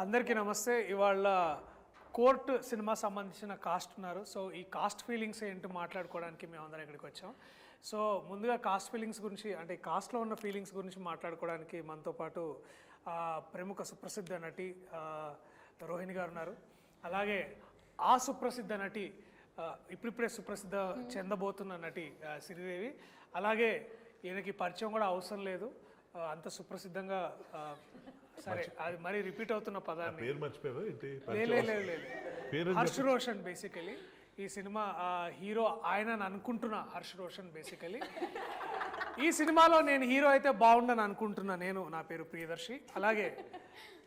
అందరికీ నమస్తే. ఇవాళ కోర్టు సినిమా సంబంధించిన కాస్ట్ ఉన్నారు. సో ఈ కాస్ట్ ఫీలింగ్స్ ఏంటో మాట్లాడుకోవడానికి మేమందరం ఇక్కడికి వచ్చాం. సో ముందుగా కాస్ట్ ఫీలింగ్స్ గురించి, అంటే కాస్ట్లో ఉన్న ఫీలింగ్స్ గురించి మాట్లాడుకోవడానికి మనతో పాటు ప్రముఖ సుప్రసిద్ధ నటి రోహిణి గారు ఉన్నారు. అలాగే ఆ సుప్రసిద్ధ నటి ఇప్పుడిప్పుడే సుప్రసిద్ధ చెందబోతున్న నటి శ్రీదేవి. అలాగే ఈయనకి పరిచయం కూడా అవసరం లేదు, అంత సుప్రసిద్ధంగా. సరే, అది మరీ రిపీట్ అవుతున్న పదాన్ని లేదు. హర్ష్ రోషన్ బేసికలీ ఈ సినిమా హీరో ఆయన అనుకుంటున్నా. హర్ష్ రోషన్ బేసికలీ ఈ సినిమాలో నేను హీరో అయితే బాగుండని అనుకుంటున్నా. నా పేరు ప్రియదర్శి. అలాగే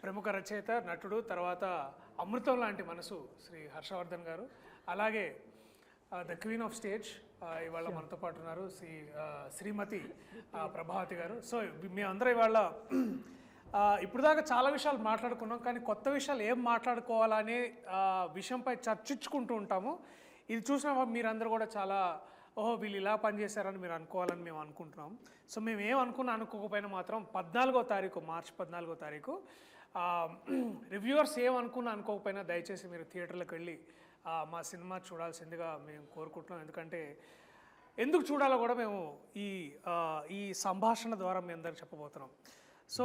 ప్రముఖ రచయిత, నటుడు, తర్వాత అమృతం లాంటి మనసు శ్రీ హర్షవర్ధన్ గారు. అలాగే ద క్వీన్ ఆఫ్ స్టేజ్ ఇవాళ మనతో పాటు ఉన్నారు శ్రీమతి ప్రభావతి గారు. సో మేమందరం ఇవాళ ఇప్పుడు దాకా చాలా విషయాలు మాట్లాడుకున్నాం, కానీ కొత్త విషయాలు ఏం మాట్లాడుకోవాలనే విషయంపై చర్చించుకుంటూ ఉంటాము. ఇది చూసిన మీరందరూ కూడా చాలా ఓహో వీళ్ళు ఇలా పనిచేశారని మీరు అనుకోవాలని మేము అనుకుంటున్నాం. సో మేము అనుకోకపోయినా మాత్రం 14వ తారీఖు, మార్చి 14వ తారీఖు రివ్యూవర్స్ అనుకోకపోయినా దయచేసి మీరు థియేటర్లకు వెళ్ళి మా సినిమా చూడాల్సిందిగా మేము కోరుకుంటున్నాం. ఎందుకు చూడాలో కూడా మేము ఈ సంభాషణ ద్వారా మీ అందరికి చెప్పబోతున్నాం. సో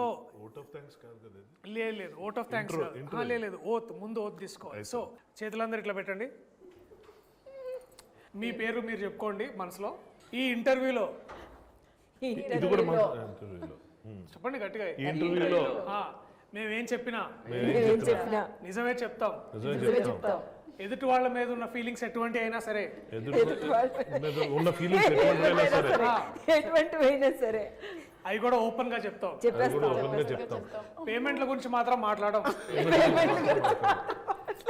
లేదు ఓట్ ఆఫ్ థ్యాంక్స్ లేదు, ఓత్ ముందు ఓత్ తీసుకోవాలి. సో చేతులందరూ ఇట్లా పెట్టండి, మీ పేరు మీరు చెప్పుకోండి మనసులో. ఈ ఇంటర్వ్యూలో చెప్పండి గట్టిగా, మేమేం చెప్పినా నిజమే చెప్తాం. ఎదుటి వాళ్ళ మీద ఉన్న ఫీలింగ్స్ ఎటువంటి అయినా సరే, అవి కూడా ఓపెన్ గా చెప్తాం. పేమెంట్ల గురించి మాత్రం మాట్లాడడం,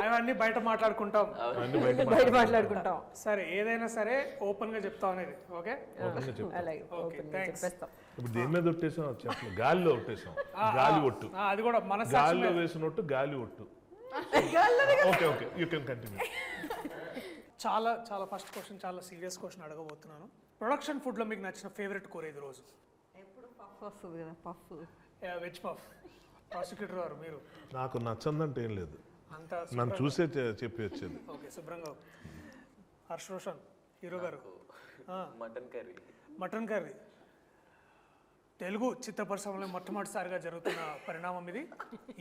అవన్నీ బయట మాట్లాడుకుంటాం. సరే, ఏదైనా సరే ఓపెన్ గా చెప్తాం అనేది. ఓకే, దేని మీద ఒట్టేసాం? గాలిలో ఒట్టేసాం. గాలి ఒట్టు, అది కూడా మన గాలిలో వేసినట్టు గాలి ఒట్టు. Okay okay, you can continue. చాలా చాలా ఫస్ట్ క్వశ్చన్, చాలా సీరియస్ క్వశ్చన్ అడగబోతున్నాను. ప్రొడక్షన్ ఫుడ్ లో మీకు నచ్చిన ఫేవరెట్ కూర ఇది రోజు? Veg puff. ప్రాసిక్యూటర్ గారు మీరు? నాకు నచ్చందంటే ఏం లేదు, నన్ను చూసే చెప్పి వచ్చేది. ఓకే, శుభ్రంగా. హర్ష్ రోషన్ హీరో గారు? Mutton curry. తెలుగు చిత్ర పరిశ్రమలో మొట్టమొదటిసారిగా జరుగుతున్న పరిణామం ఇది.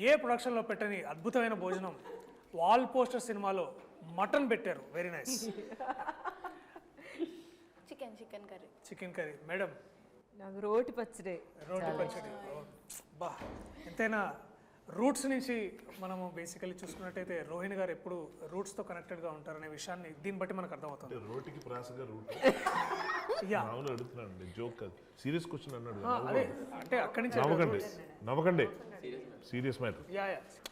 ఏ ప్రొడక్షన్లో పెట్టని అద్భుతమైన భోజనం. వాల్ పోస్టర్ సినిమాలో మటన్ పెట్టారు. Very nice. Chicken curry. Madam? నాకు రోటి పచ్చడి. బా, ఎంతైనా రూట్స్ నుంచి మనము బేసికలీ చూసుకున్నట్టయితే రోహిణి గారు ఎప్పుడు రూట్స్తో కనెక్టెడ్గా ఉంటారనే విషయాన్ని దీన్ని బట్టి మనకు అర్థమవుతుంది. రోటికి ప్రాసగా రూట్ అడుగుతున్నాను, జోక్ కాదు, సీరియస్ క్వశ్చన్ అన్నాడు. అంటే అక్కడి నుంచి నవ్వకండి, సీరియస్ మ్యాటర్.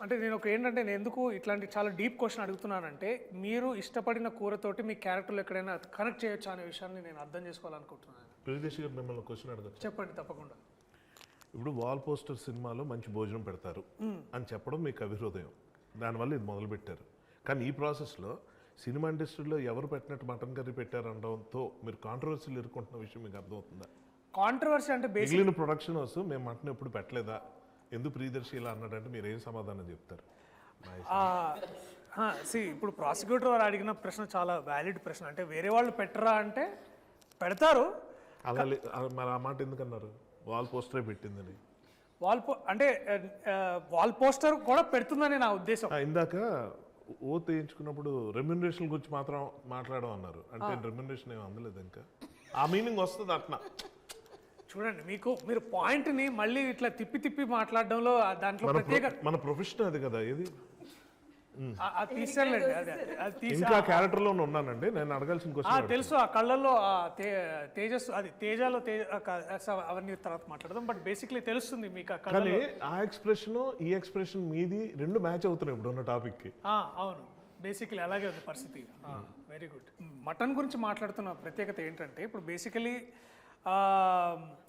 అంటే నేను నేను ఎందుకు ఇట్లాంటి చాలా డీప్ క్వశ్చన్ అడుగుతున్నానంటే, మీరు ఇష్టపడిన కూరతోటి మీ క్యారెక్టర్లు ఎక్కడైనా కనెక్ట్ చేయొచ్చు అనే విషయాన్ని నేను అర్థం చేసుకోవాలనుకుంటున్నాను. ప్రియదర్శి గారు మిమ్మల్ని క్వశ్చన్ అడగచ్చు? చెప్పండి, తప్పకుండా. ఇప్పుడు వాల్ పోస్టర్ సినిమాలో మంచి భోజనం పెడతారు అని చెప్పడం మీకు అభిహృదయం, దానివల్ల ఇది మొదలుపెట్టారు. కానీ ఈ ప్రాసెస్లో సినిమా ఇండస్ట్రీలో ఎవరు పెట్టినట్టు మటన్ కర్రీ పెట్టారనడంతో మీరు కాంట్రవర్సీలు ఎదుర్కొంటున్న విషయం మీకు అర్థమవుతుందా? కాంట్రవర్సీ అంటే మిగిలిన ప్రొడక్షన్ హౌస్ మేము మటన్ ఎప్పుడు పెట్టలేదా, ఎందుకు ప్రియదర్శి ఇలా అన్నాడంటే మీరు ఏం సమాధానం చెప్తారు? ఇప్పుడు ప్రాసిక్యూటర్ వారు అడిగిన ప్రశ్న చాలా వ్యాలిడ్ ప్రశ్న. అంటే వేరే వాళ్ళు పెట్టరా అంటే పెడతారు. అలా మరి ఆ మాట ఎందుకన్నారు? వాల్ పోస్టరే పెట్టిందని. అంటే వాల్ పోస్టర్ కూడా పెడుతుందని నా ఉద్దేశం. ఇందాక ఓత్ వేయించుకున్నప్పుడు రెమ్యునరేషన్ గురించి మాత్రం మాట్లాడడం అన్నారు, అంటే రెమ్యునరేషన్ ఏమి అందలేదు ఇంకా. ఆ మీనింగ్ వస్తుంది అట్లా. చూడండి, మీరు పాయింట్ని మళ్ళీ ఇట్లా తిప్పి మాట్లాడడంలో దాంట్లో ప్రత్యేక మన ప్రొఫెషన్ అది కదా. ఇది ఇంకా క్యారెక్టర్ లో ఉన్నానండి, నేను అడగాల్సిన క్వశ్చన్ తెలుసు. ఆ కళ్ళల్లో తేజస్సు, అది తేజాలో అవన్నీ తర్వాత మాట్లాడదాం. బట్ బేసిక్లీ తెలుస్తుంది మీకు. కానీ ఆ ఎక్స్ప్రెషన్ ఈ ఎక్స్ప్రెషన్ మీది రెండు మ్యాచ్ అవుతున్నాయి ఇప్పుడు ఉన్న టాపిక్ కి. అవును, బేసికలీ అలాగే ఉంది పరిస్థితి. Very good. మటన్ గురించి మాట్లాడుతున్న ప్రత్యేకత ఏంటంటే, ఇప్పుడు బేసికలీ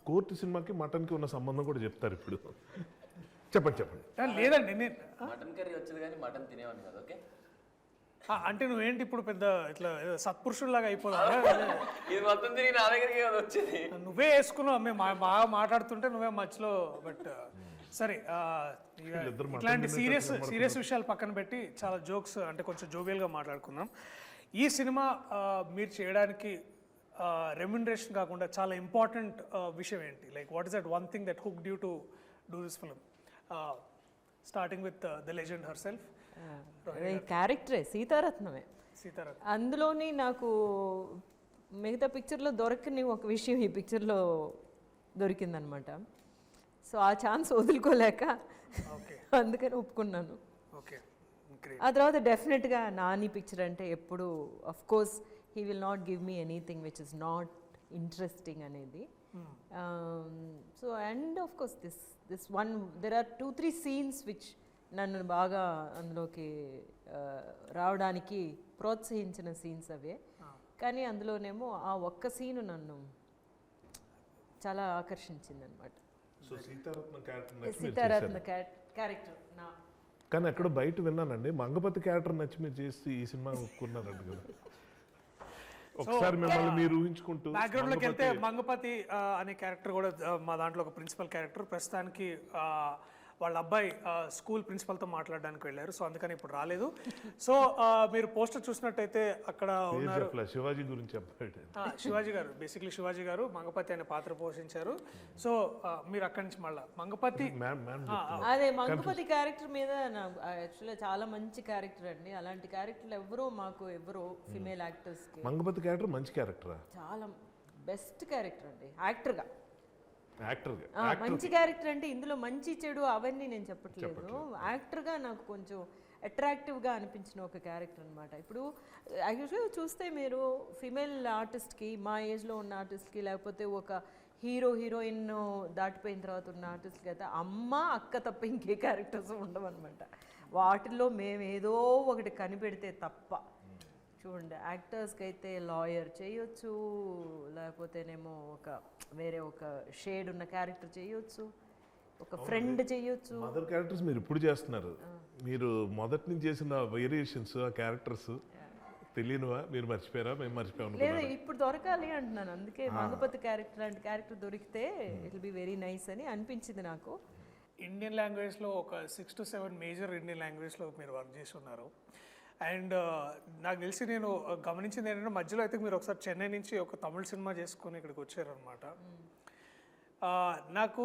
కోర్టు సినిమాకి మటన్ కి ఉన్న సంబంధం కూడా చెప్తారు ఇప్పుడు. చెప్పండి. లేదండి, నేను మటన్ కర్రీ వచ్చేది కానీ మటన్ తినేవాడిని కదా. ఓకే, అంటే నువ్వేంటి ఇప్పుడు పెద్ద ఇట్లా సత్పురుషుల్లాగా అయిపోదా? ఇది మొత్తం తిరిగి నా దగ్గరికి వచ్చేది. నువ్వే వేసుకున్నావు, మేము బాగా మాట్లాడుతుంటే నువ్వే మధ్యలో. బట్ సరే వీళ్ళిద్దరు మటన్ ఇట్లాంటి తినేటట్టు సీరియస్ విషయాలు పక్కన పెట్టి చాలా జోక్స్ అంటే కొంచెం జోవియల్గా మాట్లాడుకుందాం. ఈ సినిమా మీరు చేయడానికి రెమ్యునరేషన్ కాకుండా చాలా ఇంపార్టెంట్ విషయం ఏంటి? Like what is that one thing that hook due to do this film, starting with the legend herself క్యారెక్టరే సీతారత్నమే. సీతారాం. అందులోని నాకు మిగతా పిక్చర్లో దొరకని ఒక విషయం ఈ పిక్చర్లో దొరికిందనమాట. సో ఆ ఛాన్స్ వదులుకోలేక ఓకే అందుకని ఒప్పుకున్నాను. Okay great. ఆ తర్వాత డెఫినెట్గా నాని పిక్చర్ అంటే ఎప్పుడు of course he will not give me anything which is not interesting అనేది. So and of course this one there are 2-3 scenes which నన్ను బాగా అందులోకి రావడానికి ప్రోత్సహించిన సీన్స్ అవే. కానీ అందులోనేమో ఆ ఒక్క సీను నన్ను చాలా ఆకర్షించింది అనమాట. సో సీతారత్న క్యారెక్టర్ నచ్చి మీరు సీతారత్న చేశారు. క్యారెక్టర్ నా కానీ ఎక్కడ బయట విన్నానండి, మంగపతి క్యారెక్టర్ నచ్చి మీరు చేసి ఈ సినిమా ఒప్పుకున్నారంట కదా. ఒకసారి మిమ్మల్ని మీరు ఊహించుకుంటూ బ్యాక్గ్రౌండ్లోకి వెళ్తే మంగపతి అనే క్యారెక్టర్ కూడా మా దాంట్లో ఒక ప్రిన్సిపల్ క్యారెక్టర్. ప్రస్తుతానికి వాళ్ళ అబ్బాయి స్కూల్ ప్రిన్సిపల్తో మాట్లాడడానికి వెళ్ళారు, సో అందుకని ఇప్పుడు రాలేదు. సో మీరు పోస్టర్ చూసినట్టయితే అక్కడ ఉన్నారు శివాజీ గురించి చెప్పాడు. శివాజీ గారు, బేసిక్లీ శివాజీ గారు మంగపతి అనే పాత్ర పోషించారు. సో మీరు అక్కడి నుంచి మళ్ళీ మంగపతి అదే మంగపతి క్యారెక్టర్ మీద నాకు యాక్చువల్గా చాలా మంచి క్యారెక్టర్ అండి. అలాంటి క్యారెక్టర్లు ఎవరో ఫిమేల్ యాక్టర్స్కి మంగపతి క్యారెక్టర్ మంచి క్యారెక్టరా? చాలా బెస్ట్ క్యారెక్టర్ అండి యాక్టర్గా. యాక్టర్గా మంచి క్యారెక్టర్ అంటే ఇందులో మంచి చెడు అవన్నీ నేను చెప్పట్లేదు. యాక్టర్గా నాకు కొంచెం అట్రాక్టివ్గా అనిపించిన ఒక క్యారెక్టర్ అనమాట. ఇప్పుడు యాక్చువల్గా చూస్తే మీరు ఫిమేల్ ఆర్టిస్ట్కి, మా ఏజ్లో ఉన్న ఆర్టిస్ట్కి, లేకపోతే ఒక హీరోయిన్ దాటిపోయిన తర్వాత ఉన్న ఆర్టిస్ట్కి అయితే అమ్మ అక్క తప్ప ఇంకే క్యారెక్టర్స్ ఉండవన్నమాట. వాటిల్లో మేము ఏదో ఒకటి కనిపెడితే తప్ప. చూడండి, యాక్టర్స్కి అయితే లాయర్ చేయొచ్చు, లేకపోతేనేమో వేరే ఒక షేడ్ ఉన్న క్యారెక్టర్ చేయొచ్చు, ఒక ఫ్రెండ్ చేయొచ్చు. మదర్ క్యారెక్టర్స్ మీరు ఇప్పుడు చేస్తున్నారు. మీరు మొదటి నుంచి చేసిన వేరియేషన్స్ ఆ క్యారెక్టర్స్ తెలియనివా? మీరు మర్చిపోయారా? మేము మర్చిపోయాము. లేదు, ఇప్పుడు దొరకాలి అంటున్నాను. అందుకే మంగపతి క్యారెక్టర్ లాంటి క్యారెక్టర్ దొరికితే it will be very nice అని అనిపించింది నాకు. ఇండియన్ లాంగ్వేజ్లో ఒక 6 to 7 మేజర్ ఇండియన్ లాంగ్వేజ్లో మీరు వర్క్ చేసి ఉన్నారు. అండ్ నాకు తెలిసి నేను గమనించింది ఏంటంటే మధ్యలో అయితే మీరు ఒకసారి చెన్నై నుంచి ఒక తమిళ సినిమా చేసుకొని ఇక్కడికి వచ్చారనమాట. నాకు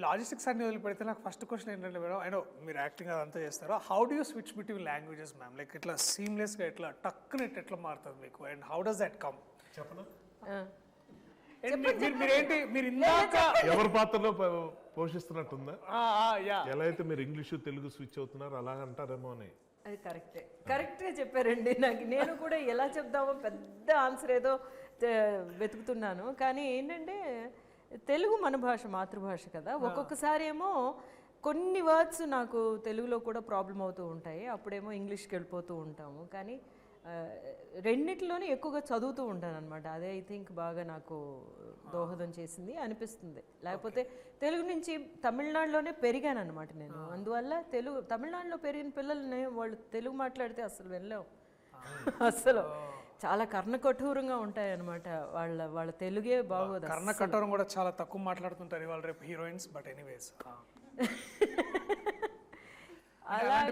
లాజిస్టిక్స్ అన్ని వదిలిపెడితే నాకు ఫస్ట్ క్వశ్చన్ ఏంటంటే మేడం, అయినో మీరు యాక్టింగ్ అదంతా చేస్తారో, how do you switch between languages ma'am? Like ఇట్లా సీమ్లెస్గా ఎట్లా టక్కునెట్ ఎట్లా మారుతుంది మీకు? And how does that come? చెప్పనా? మీరేంటి మీరు ఇందాక ఎవరి పాత్రలో పోషిస్తున్నట్టుందా? యా, ఎలా అయితే మీరు ఇంగ్లీషు తెలుగు స్విచ్ అవుతున్నారు అలాగ అంటారేమో అని. అది కరెక్ట్గా చెప్పారండి. నేను కూడా ఎలా చెప్దామో పెద్ద ఆన్సర్ ఏదో వెతుకుతున్నాను. కానీ ఏంటంటే తెలుగు మన భాష, మాతృభాష కదా. ఒక్కొక్కసారి ఏమో కొన్ని వర్డ్స్ నాకు తెలుగులో కూడా ప్రాబ్లం అవుతూ ఉంటాయి, అప్పుడేమో ఇంగ్లీష్కి వెళ్ళిపోతూ ఉంటాము. కానీ రెండిట్లోనే ఎక్కువగా చదువుతూ ఉంటాను అనమాట. అదే ఐ థింక్ బాగా నాకు దోహదం చేసింది అనిపిస్తుంది. లేకపోతే తెలుగు నుంచి తమిళనాడులోనే పెరిగాను అనమాట నేను. అందువల్ల తమిళనాడులో పెరిగిన పిల్లల్ని వాళ్ళు తెలుగు మాట్లాడితే అసలు వెళ్ళావు. అసలు చాలా కర్ణకఠోరంగా ఉంటాయి అనమాట. వాళ్ళ తెలుగే బాగోదు. కర్ణకఠోరం కూడా చాలా తక్కువ మాట్లాడుతుంటారు ఇవాళ రేపు హీరోయిన్స్. బట్ ఎనీవేస్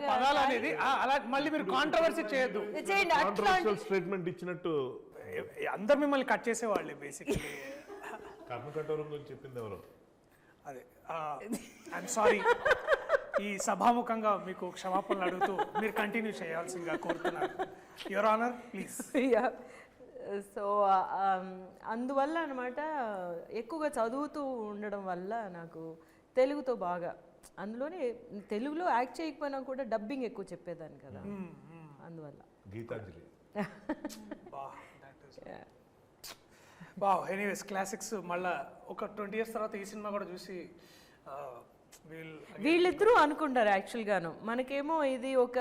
పదాలు అనేది అలా మళ్ళీ మీరు కాంట్రవర్సీ చేయొద్దు. చేయండి. స్టేట్మెంట్ ఇచ్చినట్టు అందరు మిమ్మల్ని కట్ చేసేవాళ్ళే బేసిక్లీ. కర్ణకఠోరం గురించి చెప్పింది ఎవరు? అదే ఐఎమ్ సారీ. ఈ సభాముఖంగా మీకు క్షమాపణలు అడుగుతూ మీరు కంటిన్యూ చేయాల్సిందిగా కోరుతున్నాను. Your honour please. సో అందువల్ల అనమాట ఎక్కువగా చదువుతూ ఉండడం వల్ల నాకు తెలుగుతో బాగా, అందులోనే తెలుగులో యాక్ట్ చేయకపోయినా కూడా డబ్బింగ్ ఎక్కువ చెప్పేదాన్ని కదా, అందువల్ల. గీతాంజలి. ఎనీవేస్ క్లాసిక్స్ మళ్ళా ఒక 20 years తర్వాత ఈ సినిమా కూడా చూసి వీళ్ళిద్దరూ అనుకుంటారు యాక్చువల్గాను. మనకేమో ఇది ఒక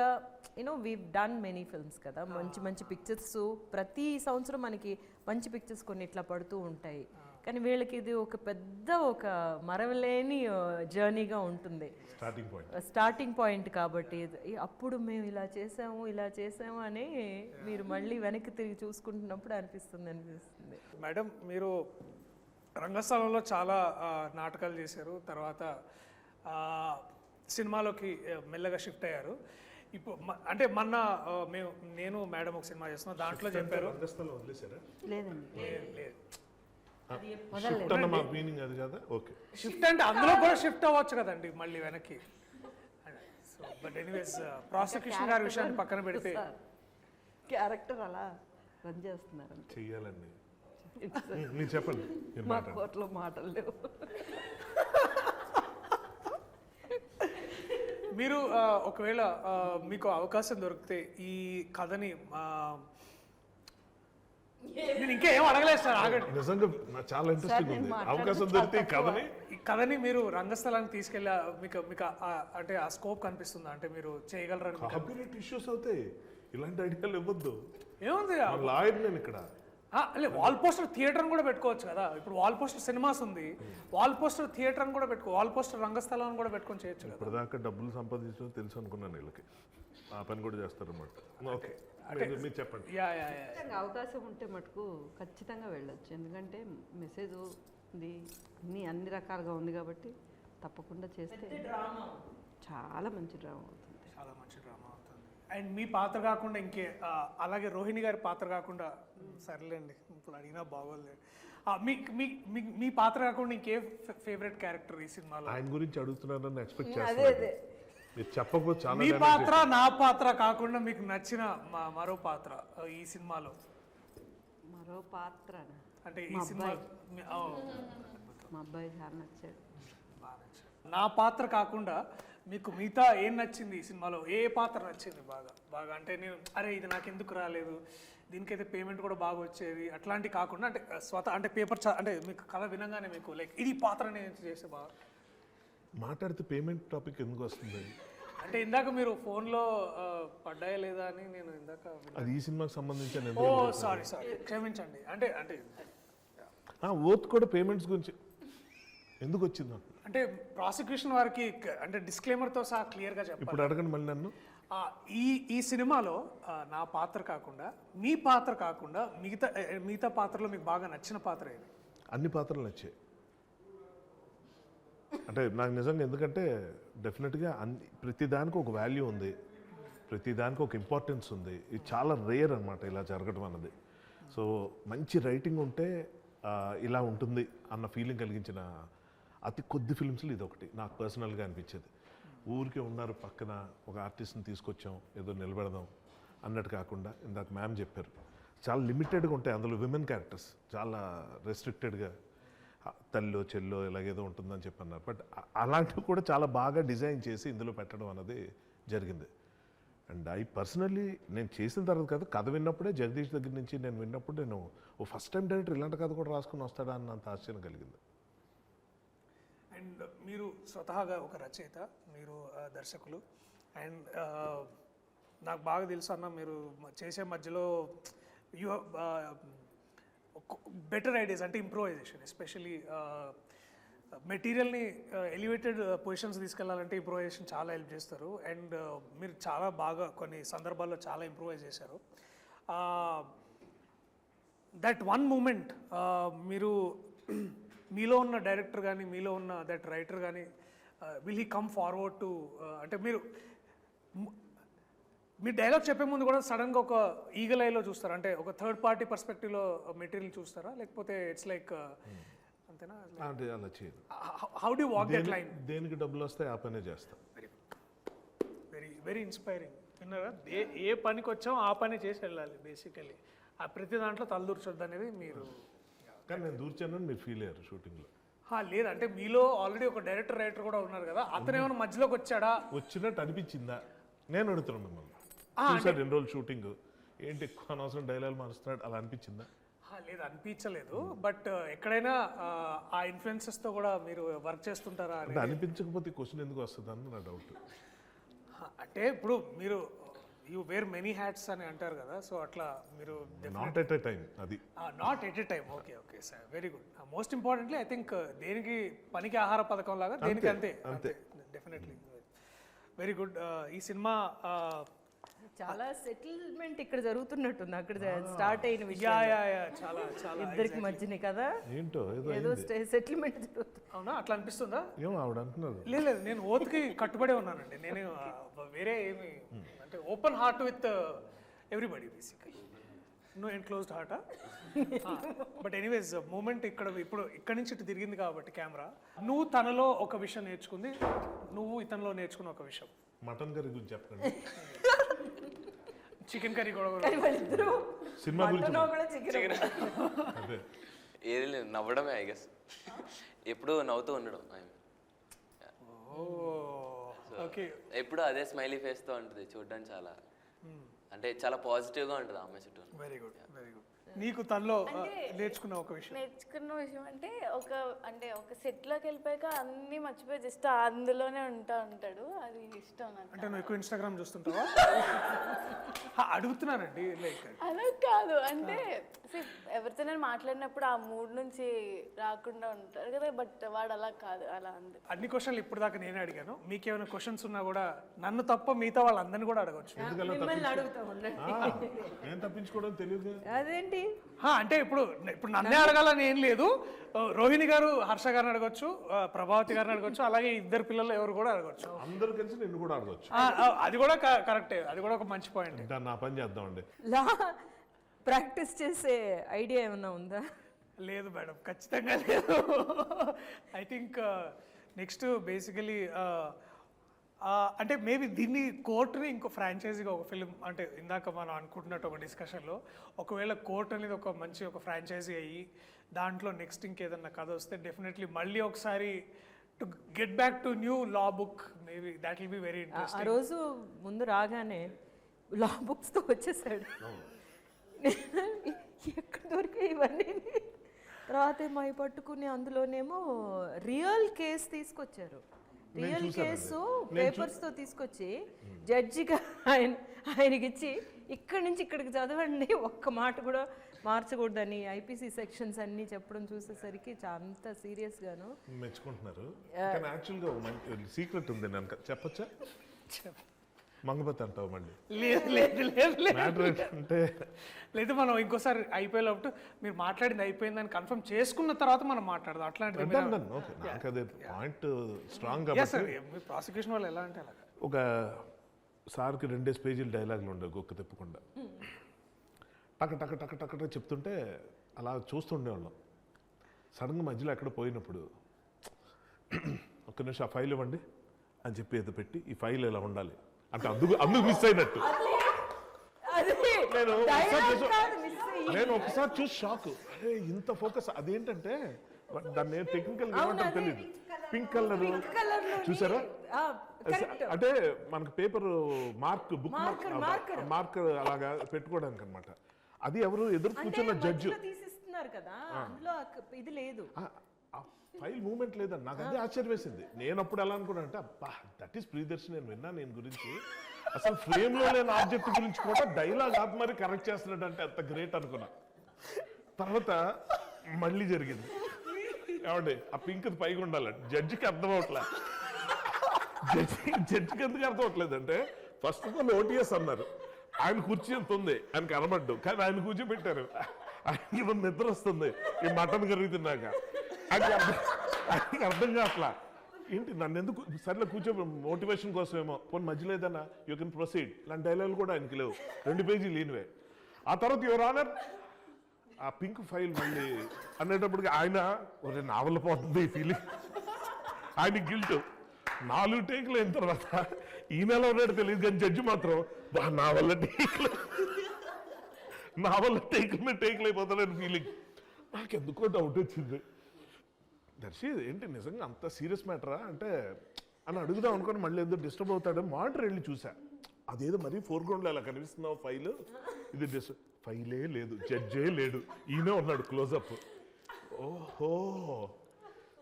వీ డన్ మెనీ ఫిల్మ్స్ కదా, మంచి మంచి పిక్చర్స్ ప్రతి సంవత్సరం మనకి మంచి పిక్చర్స్ కొన్ని ఇట్లా పడుతూ ఉంటాయి. కానీ వీళ్ళకి ఇది ఒక పెద్ద ఒక మరవలేని జర్నీగా ఉంటుంది, స్టార్టింగ్ పాయింట్. కాబట్టి అప్పుడు మేము ఇలా చేసాము అని మీరు మళ్ళీ వెనక్కి తిరిగి చూసుకుంటున్నప్పుడు అనిపిస్తుంది. మేడం, మీరు రంగస్థలంలో చాలా నాటకాలు చేశారు, తర్వాత సినిమాలోకి మెల్లగా షిఫ్ట్ అయ్యారు. ఇప్పుడు అంటే మొన్న నేను మేడం ఒక సినిమా చేస్తున్నాం, దాంట్లో చెప్పారు. రంగస్థలం వదిలేశారా? లేదండి. లేదు షిఫ్ట్ అన్న మా మీనింగ్ అది కదా. ఓకే, షిఫ్ట్ అంటే అందులో కూడా షిఫ్ట్ అవ్వచ్చు కదండి మళ్ళీ వెనక్కి. సో బట్ ఎనీవేస్ ప్రాసిక్యూషన్ గారి విషయాన్ని పక్కన పెడితే క్యారెక్టర్ అలా రన్ చేస్తున్నారు. చెయ్యాలండి. మీరు చెప్పండి. మీరు మా మాట్లాడండి. కోర్టులో మాటలు లేవు. మీరు ఒకవేళ మీకు అవకాశం దొరికితే ఈ కథని నేను ఇంకా ఏం అడగలేదు సార్, ఆగండి. నిజంగా నాకు చాలా ఇంట్రెస్టింగ్ ఉంది. అవకాశం దొరికితే ఈ కథని ఈ కథని మీరు రంగస్థలానికి తీసుకెళ్ళి మీకు మీకు అంటే ఆ స్కోప్ కనిపిస్తుందా, అంటే మీరు చేయగలరని మీకు కాపీరైట్ ఇష్యూస్ అవుతాయి. ఇలాంటి ఐడియాలు ఇవ్వద్దు. ఏముంది? లాయర్ నేను ఇక్కడ. లే, వాల్ పోస్టర్ థియేటర్ అని కూడా పెట్టుకోవచ్చు కదా. ఇప్పుడు వాల్ పోస్టర్ సినిమాస్ ఉంది, వాల్ పోస్టర్ థియేటర్ అని కూడా వాల్ పోస్టర్ రంగస్థలం అని కూడా పెట్టుకొని చేయొచ్చు కదా. ఇప్పటిదాకా డబ్బులు సంపాదించడం తెలుసు అనుకున్నాను వీళ్ళకి. ఆ పని కూడా చేస్తారన్నమాట. ఓకే, మీరు చెప్పండి. యా ఖచ్చితంగా అవకాశం ఉంటే మటుకు ఖచ్చితంగా వెళ్ళొచ్చు. ఎందుకంటే మెసేజ్ ఉంది, అన్ని రకాలుగా ఉంది కాబట్టి తప్పకుండా చేస్తే చాలా మంచి డ్రామా అవుతుంది. చాలా మంచి డ్రామా అవుతుంది. అండ్ మీ పాత్ర కాకుండా ఇంకే అలాగే రోహిణి గారి పాత్ర కాకుండా, సర్లేండి ఇప్పుడు అడిగినా బాగోలేదు, మీ పాత్ర కాకుండా ఇంకే ఫేవరెట్ క్యారెక్టర్ ఈ సినిమాలో? ఆయన గురించి అడుగుతున్నారని ఎక్స్పెక్ట్ అదే చేస్తాను. అదే మీరు చెప్పకపోతే చాలా మీ పాత్ర నా పాత్ర కాకుండా మీకు నచ్చిన మరో పాత్ర ఈ సినిమాలో? మరో పాత్ర అంటే ఈ సినిమా మా అబ్బాయి చాలా నచ్చాడు. నా పాత్ర కాకుండా మీకు మిగతా ఏం నచ్చింది ఈ సినిమాలో? ఏ పాత్ర నచ్చింది బాగా బాగా అంటే నేను అరే ఇది నాకు ఎందుకు రాలేదు, దీనికైతే పేమెంట్ కూడా బాగా వచ్చేది అట్లాంటి కాకుండా, అంటే అంటే పేపర్ అంటే మీకు కథ వినగానే మీకు లైక్ ఇది పాత్ర నేను చేస్తే బాగా మాట్లాడితే పేమెంట్ టాపిక్ ఎందుకు వస్తుంది? అంటే ఇందాక మీరు ఫోన్లో పడ్డాయా లేదా అని నేను ఇందాక అది ఈ సినిమాకి సంబంధించిన ఓ సారీ క్షమించండి. అంటే ఓత్ కూడా పేమెంట్స్ గురించి ఎందుకు వచ్చింది? అంటే ప్రాసిక్యూషన్ వారికి అంటే డిస్క్లైమర్తో సహా క్లియర్గా చెప్పాలి. ఇప్పుడు అడగండి మళ్ళీ నన్ను. ఈ సినిమాలో నా పాత్ర కాకుండా మీ పాత్ర కాకుండా మిగతా పాత్రలో మీకు బాగా నచ్చిన పాత్ర ఏది? అన్ని పాత్రలు నచ్చాయి. అంటే నాకు నిజంగా, ఎందుకంటే డెఫినెట్గా ప్రతి దానికి ఒక వాల్యూ ఉంది, ప్రతి దానికి ఒక ఇంపార్టెన్స్ ఉంది. ఇది చాలా రేర్ అనమాట ఇలా జరగడం అన్నది. సో మంచి రైటింగ్ ఉంటే ఇలా ఉంటుంది అన్న ఫీలింగ్ కలిగించిన అతి కొద్ది ఫిల్మ్స్లో ఇది ఒకటి నాకు పర్సనల్గా అనిపించేది. ఊరికే ఉన్నారు పక్కన ఒక ఆర్టిస్ట్ని తీసుకొచ్చాం ఏదో నిలబెడదాం అన్నట్టు కాకుండా, ఇందాక మ్యామ్ చెప్పారు చాలా లిమిటెడ్గా ఉంటాయి అందులో విమెన్ క్యారెక్టర్స్, చాలా రెస్ట్రిక్టెడ్గా తల్లో చెల్లో ఇలాగేదో ఉంటుందని చెప్పి అన్నారు. బట్ అలాంటివి కూడా చాలా బాగా డిజైన్ చేసి ఇందులో పెట్టడం అన్నది జరిగింది. అండ్ ఐ పర్సనల్లీ నేను చేసిన తర్వాత కదా, కథ విన్నప్పుడే జగదీష్ దగ్గర నుంచి నేను విన్నప్పుడు నేను ఫస్ట్ టైం డైరెక్టర్ ఇలాంటి కథ కూడా రాసుకుని వస్తాడా అన్నంత ఆశ్చర్యం కలిగింది. అండ్ మీరు స్వతహాగా ఒక రచయిత, మీరు దర్శకులు, అండ్ నాకు బాగా తెలుసు అన్న మీరు చేసే మధ్యలో యూ బెటర్ ఐడియాస్ అంటే ఇంప్రూవైజేషన్, ఎస్పెషలీ మెటీరియల్ని ఎలివేటెడ్ పొజిషన్స్ తీసుకెళ్లాలంటే ఇంప్రూవైజేషన్ చాలా హెల్ప్ చేస్తారు. అండ్ మీరు చాలా బాగా కొన్ని సందర్భాల్లో చాలా ఇంప్రూవైజ్ చేశారు. దట్ వన్ మూమెంట్ మీరు మీలో ఉన్న డైరెక్టర్ కానీ మీలో ఉన్న దట్ రైటర్ కానీ will he come forward to, అంటే మీరు డైలాగ్ చెప్పే ముందు కూడా సడన్గా ఒక ఈగల్ ఐలో చూస్తారా? అంటే ఒక థర్డ్ పార్టీ పర్స్పెక్టివ్లో మెటీరియల్ చూస్తారా, లేకపోతే ఇట్స్ లైక్ అంతేనా? అంటే అలా చేయదు. How do walk that line? దేనికి డబ్బులు వస్తాయి ఆ పనే చేస్తాం. Very very inspiring. విన్నారా? ఏ పనికి వచ్చాం ఆ పని చేసి వెళ్ళాలి బేసికలీ. ఆ ప్రతి దాంట్లో తలదూర్చొద్దు అనేది మీరు. కానీ నేను దూర్చానని మీరు ఫీల్ అయ్యారు షూటింగ్లో? లేదంటే మీలో ఆల్రెడీ ఒక డైరెక్టర్ రైటర్ కూడా ఉన్నారు కదా, అతను ఏమైనా మధ్యలోకి వచ్చాడా? వచ్చినట్టు అనిపించిందా? నేను అడుగుతున్నాను మిమ్మల్ని. చూసారు 2 రోజులు షూటింగ్, ఏంటి ఎక్కువ అనవసరం డైలాగ్ మారుస్తున్నాడు అలా అనిపించిందా? లేదు అనిపించలేదు. బట్ ఎక్కడైనా ఆ ఇన్ఫ్లుయెన్సెస్తో కూడా మీరు వర్క్ చేస్తుంటారా అంటే అనిపించకపోతే క్వశ్చన్ ఎందుకు వస్తుంది అని నా డౌట్. అంటే ఇప్పుడు మీరు యూ వేర్ మెనీ హ్యాట్స్ అని అంటారు కదా, సో అట్లా మీరు నాట్ ఎట్ ఎ టైం. అది not at a time. Okay okay sir, very good. Most importantly I think దేనికి పనికి ఆహార పథకం లాగా దేనికి అంతే. Definitely very good. ఈ సినిమా చాలా సెటిల్మెంట్ ఇక్కడ జరుగుతున్నట్టుంది అక్కడ స్టార్ట్ అయిన యా విషయం యా యా చాలా చాలా ఇద్దరికి మధ్యనే కదా ఏంటో ఏదో ఏదో సెటిల్మెంట్ జరుగుతుంది. అవునా అట్లా అనిపిస్తుందా? ఏమో ఆవిడ అంటున్నారు. లేదు నేను ఓత్కి కట్టుబడే ఉన్నానండి. నేను వేరే ఏమి అంటే open heart with everybody basically, no enclosed హార్టా. బట్ ఎనీవేస్ మూమెంట్ ఇప్పుడు ఇక్కడి నుంచి ఇటు తిరిగింది కాబట్టి కెమెరా, నువ్వు తనలో ఒక విషయం నేర్చుకుంది, నువ్వు ఇతనిలో నేర్చుకున్న ఒక విషయం. మటన్ కర్రీ గురించి చెప్పండి. చికెన్ కర్రీ కూడా కానీ వాళ్ళిద్దరూ సినిమా గురించి మటన్ కూడా చికెన్ అదే ఏది లేదు, నవ్వడమే ఐ గెస్. ఎప్పుడు నవ్వుతూ ఉండడం. ఓకే. ఎప్పుడు అదే స్మైలీ ఫేస్తో ఉంటుంది, చూడడానికి చాలా అంటే చాలా పాజిటివ్గా ఉంటుంది ఆమె చుట్టూ. Very good very good. నీకు తనలో నేర్చుకున్న ఒక విషయం? నేర్చుకున్న విషయం అంటే ఒక సెట్లోకి వెళ్ళిపోయాక అన్నీ మర్చిపోయి జస్ట్ అందులోనే ఉంటాడు. అది ఇష్టం నాకు. అంటే నువ్వు ఎక్కువ ఇన్స్టాగ్రామ్ చూస్తుంటావా? అడుగుతున్నానండి. లైక్ అలా కాదు అంటే ఎవరితో నేను మాట్లాడినప్పుడు ఆ మూడ్ నుంచి రాకుండా ఉంటారు కదా, బట్ వాడు అలా కాదు, అలా అంది. అన్ని క్వశ్చన్లు ఇప్పుడు దాకా నేనే అడిగాను. మీకు ఏమైనా క్వశ్చన్స్ ఉన్నా కూడా నన్ను తప్ప మిగతా వాళ్ళందరినీ కూడా అడగచ్చు. మిమ్మల్ని అడుగుతా ఉండండి. ఏం తప్పించుకోవడం తెలియదు. అదేంటి అంటే ఇప్పుడు నన్నే అడగాలని ఏం లేదు. రోహిణి గారు హర్ష గారిని అడగొచ్చు, ప్రభావతి గారిని అడగొచ్చు, అలాగే ఇద్దరు పిల్లలు ఎవరు కూడా అడగొచ్చు. అందరూ కలిసి నిన్ను కూడా అడగచ్చు. అది కూడా కరెక్టే, అది కూడా ఒక మంచి పాయింట్. ఇంకా నా పని చేద్దామండి. లా ప్రాక్టీస్ చేసే ఐడియా ఏమన్నా ఉందా? లేదు మేడం, ఖచ్చితంగా లేదు. ఐ థింక్ నెక్స్ట్ బేసికలీ అంటే మేబీ దీన్ని కోర్టుని ఇంకో ఫ్రాంచైజీగా ఒక ఫిలిం, అంటే ఇందాక మనం అనుకుంటున్నట్టు ఒక డిస్కషన్లో ఒకవేళ కోర్ట్ అనేది ఒక మంచి ఒక ఫ్రాంచైజీ అయ్యి దాంట్లో నెక్స్ట్ ఇంకేదన్నా కథ వస్తే డెఫినెట్లీ మళ్ళీ ఒకసారి to get back to new law book, maybe that will be very ఆ ఇంట్రెస్టింగ్. రోజు ముందు రాగానే లా బుక్స్తో వచ్చేసాడు. ఎక్కడ దొరికాయి ఇవన్నీ? తర్వాత మై పట్టుకుని అందులోనేమో రియల్ కేస్ తీసుకొచ్చారు. రియల్ కేసు పేపర్స్తో తీసుకొచ్చి జడ్జిగా ఆయనకిచ్చి ఇక్కడి నుంచి ఇక్కడికి చదవండి, ఒక్క మాట కూడా మార్చకూడదని ఐపీసీ సెక్షన్స్ అన్నీ చెప్పడం చూసేసరికి అంత సీరియస్గాను మెచ్చుకుంటున్నారు. కానీ యాక్చువల్గా సీక్రెట్ ఉంది, నేను చెప్పచ్చా? మంగపతి అంటావు మళ్ళీ. లేదు లేదు లేదు లేదు మ్యాటర్ ఏంటంటే లేదు, మనం ఇంకోసారి అయిపోయేటప్పుడు మీరు మాట్లాడింది అయిపోయిందని కన్ఫర్మ్ చేసుకున్న తర్వాత మనం మాట్లాడదాం. అట్లాంటిది ఓకే, నాకు అదే పాయింట్ స్ట్రాంగ్ కాబట్టి. ప్రాసిక్యూషన్ వాళ్ళు ఎలా అంటే అలాగా ఒక సార్కి 2 పేజీలు డైలాగులు ఉండవు గొక్క తిప్పకుండా. టక టక టక టక టక చెప్తుంటే అలా చూస్తుండేవాళ్ళం. సడన్గా మధ్యలో ఎక్కడ పోయినప్పుడు ఒక్క నిమిషం ఆ ఫైల్ ఇవ్వండి అని చెప్పి ఏదో పెట్టి ఈ ఫైల్ ఇలా ఉండాలి అంటే అందుకు మిస్ అయినట్టు. నేను ఒకసారి చూసి షాక్, అరే ఇంత ఫోకస్. అదేంటంటే దాన్ని టెక్నికల్ ఏమంటారు తెలియదు. పింక్ కలర్ చూసారా? అంటే మనకు పేపర్ మార్క్ బుక్ మార్కర్ అలాగా పెట్టుకోవడానికి అనమాట. అది ఎవరు ఎదురు కూర్చున్న జడ్జి తీసిస్తున్నారు కదా, అందులో ఇది లేదు, ఫైల్ మూమెంట్ లేదని నాకు అదే ఆశ్చర్యం వేసింది. నేను అప్పుడు ఎలా అనుకున్నా అంటే అబ్బా దట్ ఈస్ ప్రియదర్శి, నేను విన్నా నేను గురించి అసలు ఫ్రేమ్ లో లేని ఆబ్జెక్ట్ గురించి కూడా డైలాగ్ ఆపి మరి కరెక్ట్ చేస్తున్నాడు అంటే అంత గ్రేట్ అనుకున్నా. తర్వాత మళ్ళీ జరిగింది. ఏమండి ఆ పింక్ పైగా ఉండాలండి, జడ్జికి అర్థం అవట్లే. జడ్జికి ఎందుకు అర్థం అవట్లేదు అంటే ఫస్ట్ ఆఫ్ ఆల్ ఓటీఎస్ అన్నారు, ఆయన కుర్చీ ఎంత ఉంది ఆయన కనబడ్డు, కానీ ఆయన కూర్చోబెట్టారు. ఆయనకి ఇవ్వ నిద్ర వస్తుంది ఈ మటన్ కర్రీ తిన్నాక. ఆయనకి అర్థం కావట్లా. ఏంటి నన్ను ఎందుకు సర్లే కూర్చో మోటివేషన్ కోసమేమో, పోనీ మధ్యలో ఏదన్నా యూ కెన్ ప్రొసీడ్ ఇలాంటి డైలాగులు కూడా ఆయనకి లేవు. 2 పేజీలు లేనివే. ఆ తర్వాత యువర్ ఆనర్ ఆ పింక్ ఫైల్ మళ్ళీ అనేటప్పటికి ఆయన ఒక నావల్ పోతుంది ఈ ఫీలింగ్. ఆయన గిల్ట్ 4 టేకులు అయిన తర్వాత ఈ నెల ఉన్నాడు తెలియదు కానీ జడ్జి మాత్రం నా వల్ల టేకులు అయిపోతాడని ఫీలింగ్. నాకెందుకో డౌట్ వచ్చింది. దర్శి ఏంటి నిజంగా అంత సీరియస్ మ్యాటరా అంటే అని అడుగుదాం అనుకుని మళ్ళీ ఏదో డిస్టర్బ్ అవుతాడు. మానిటర్ వెళ్ళి చూసా, అదేదో మరీ ఫోర్గ్రౌండ్లో అలా కనిపిస్తున్నావు ఫైల్, ఇది ఫైలే లేదు, జడ్జే లేడు, ఈయనే ఉన్నాడు క్లోజప్. ఓహో,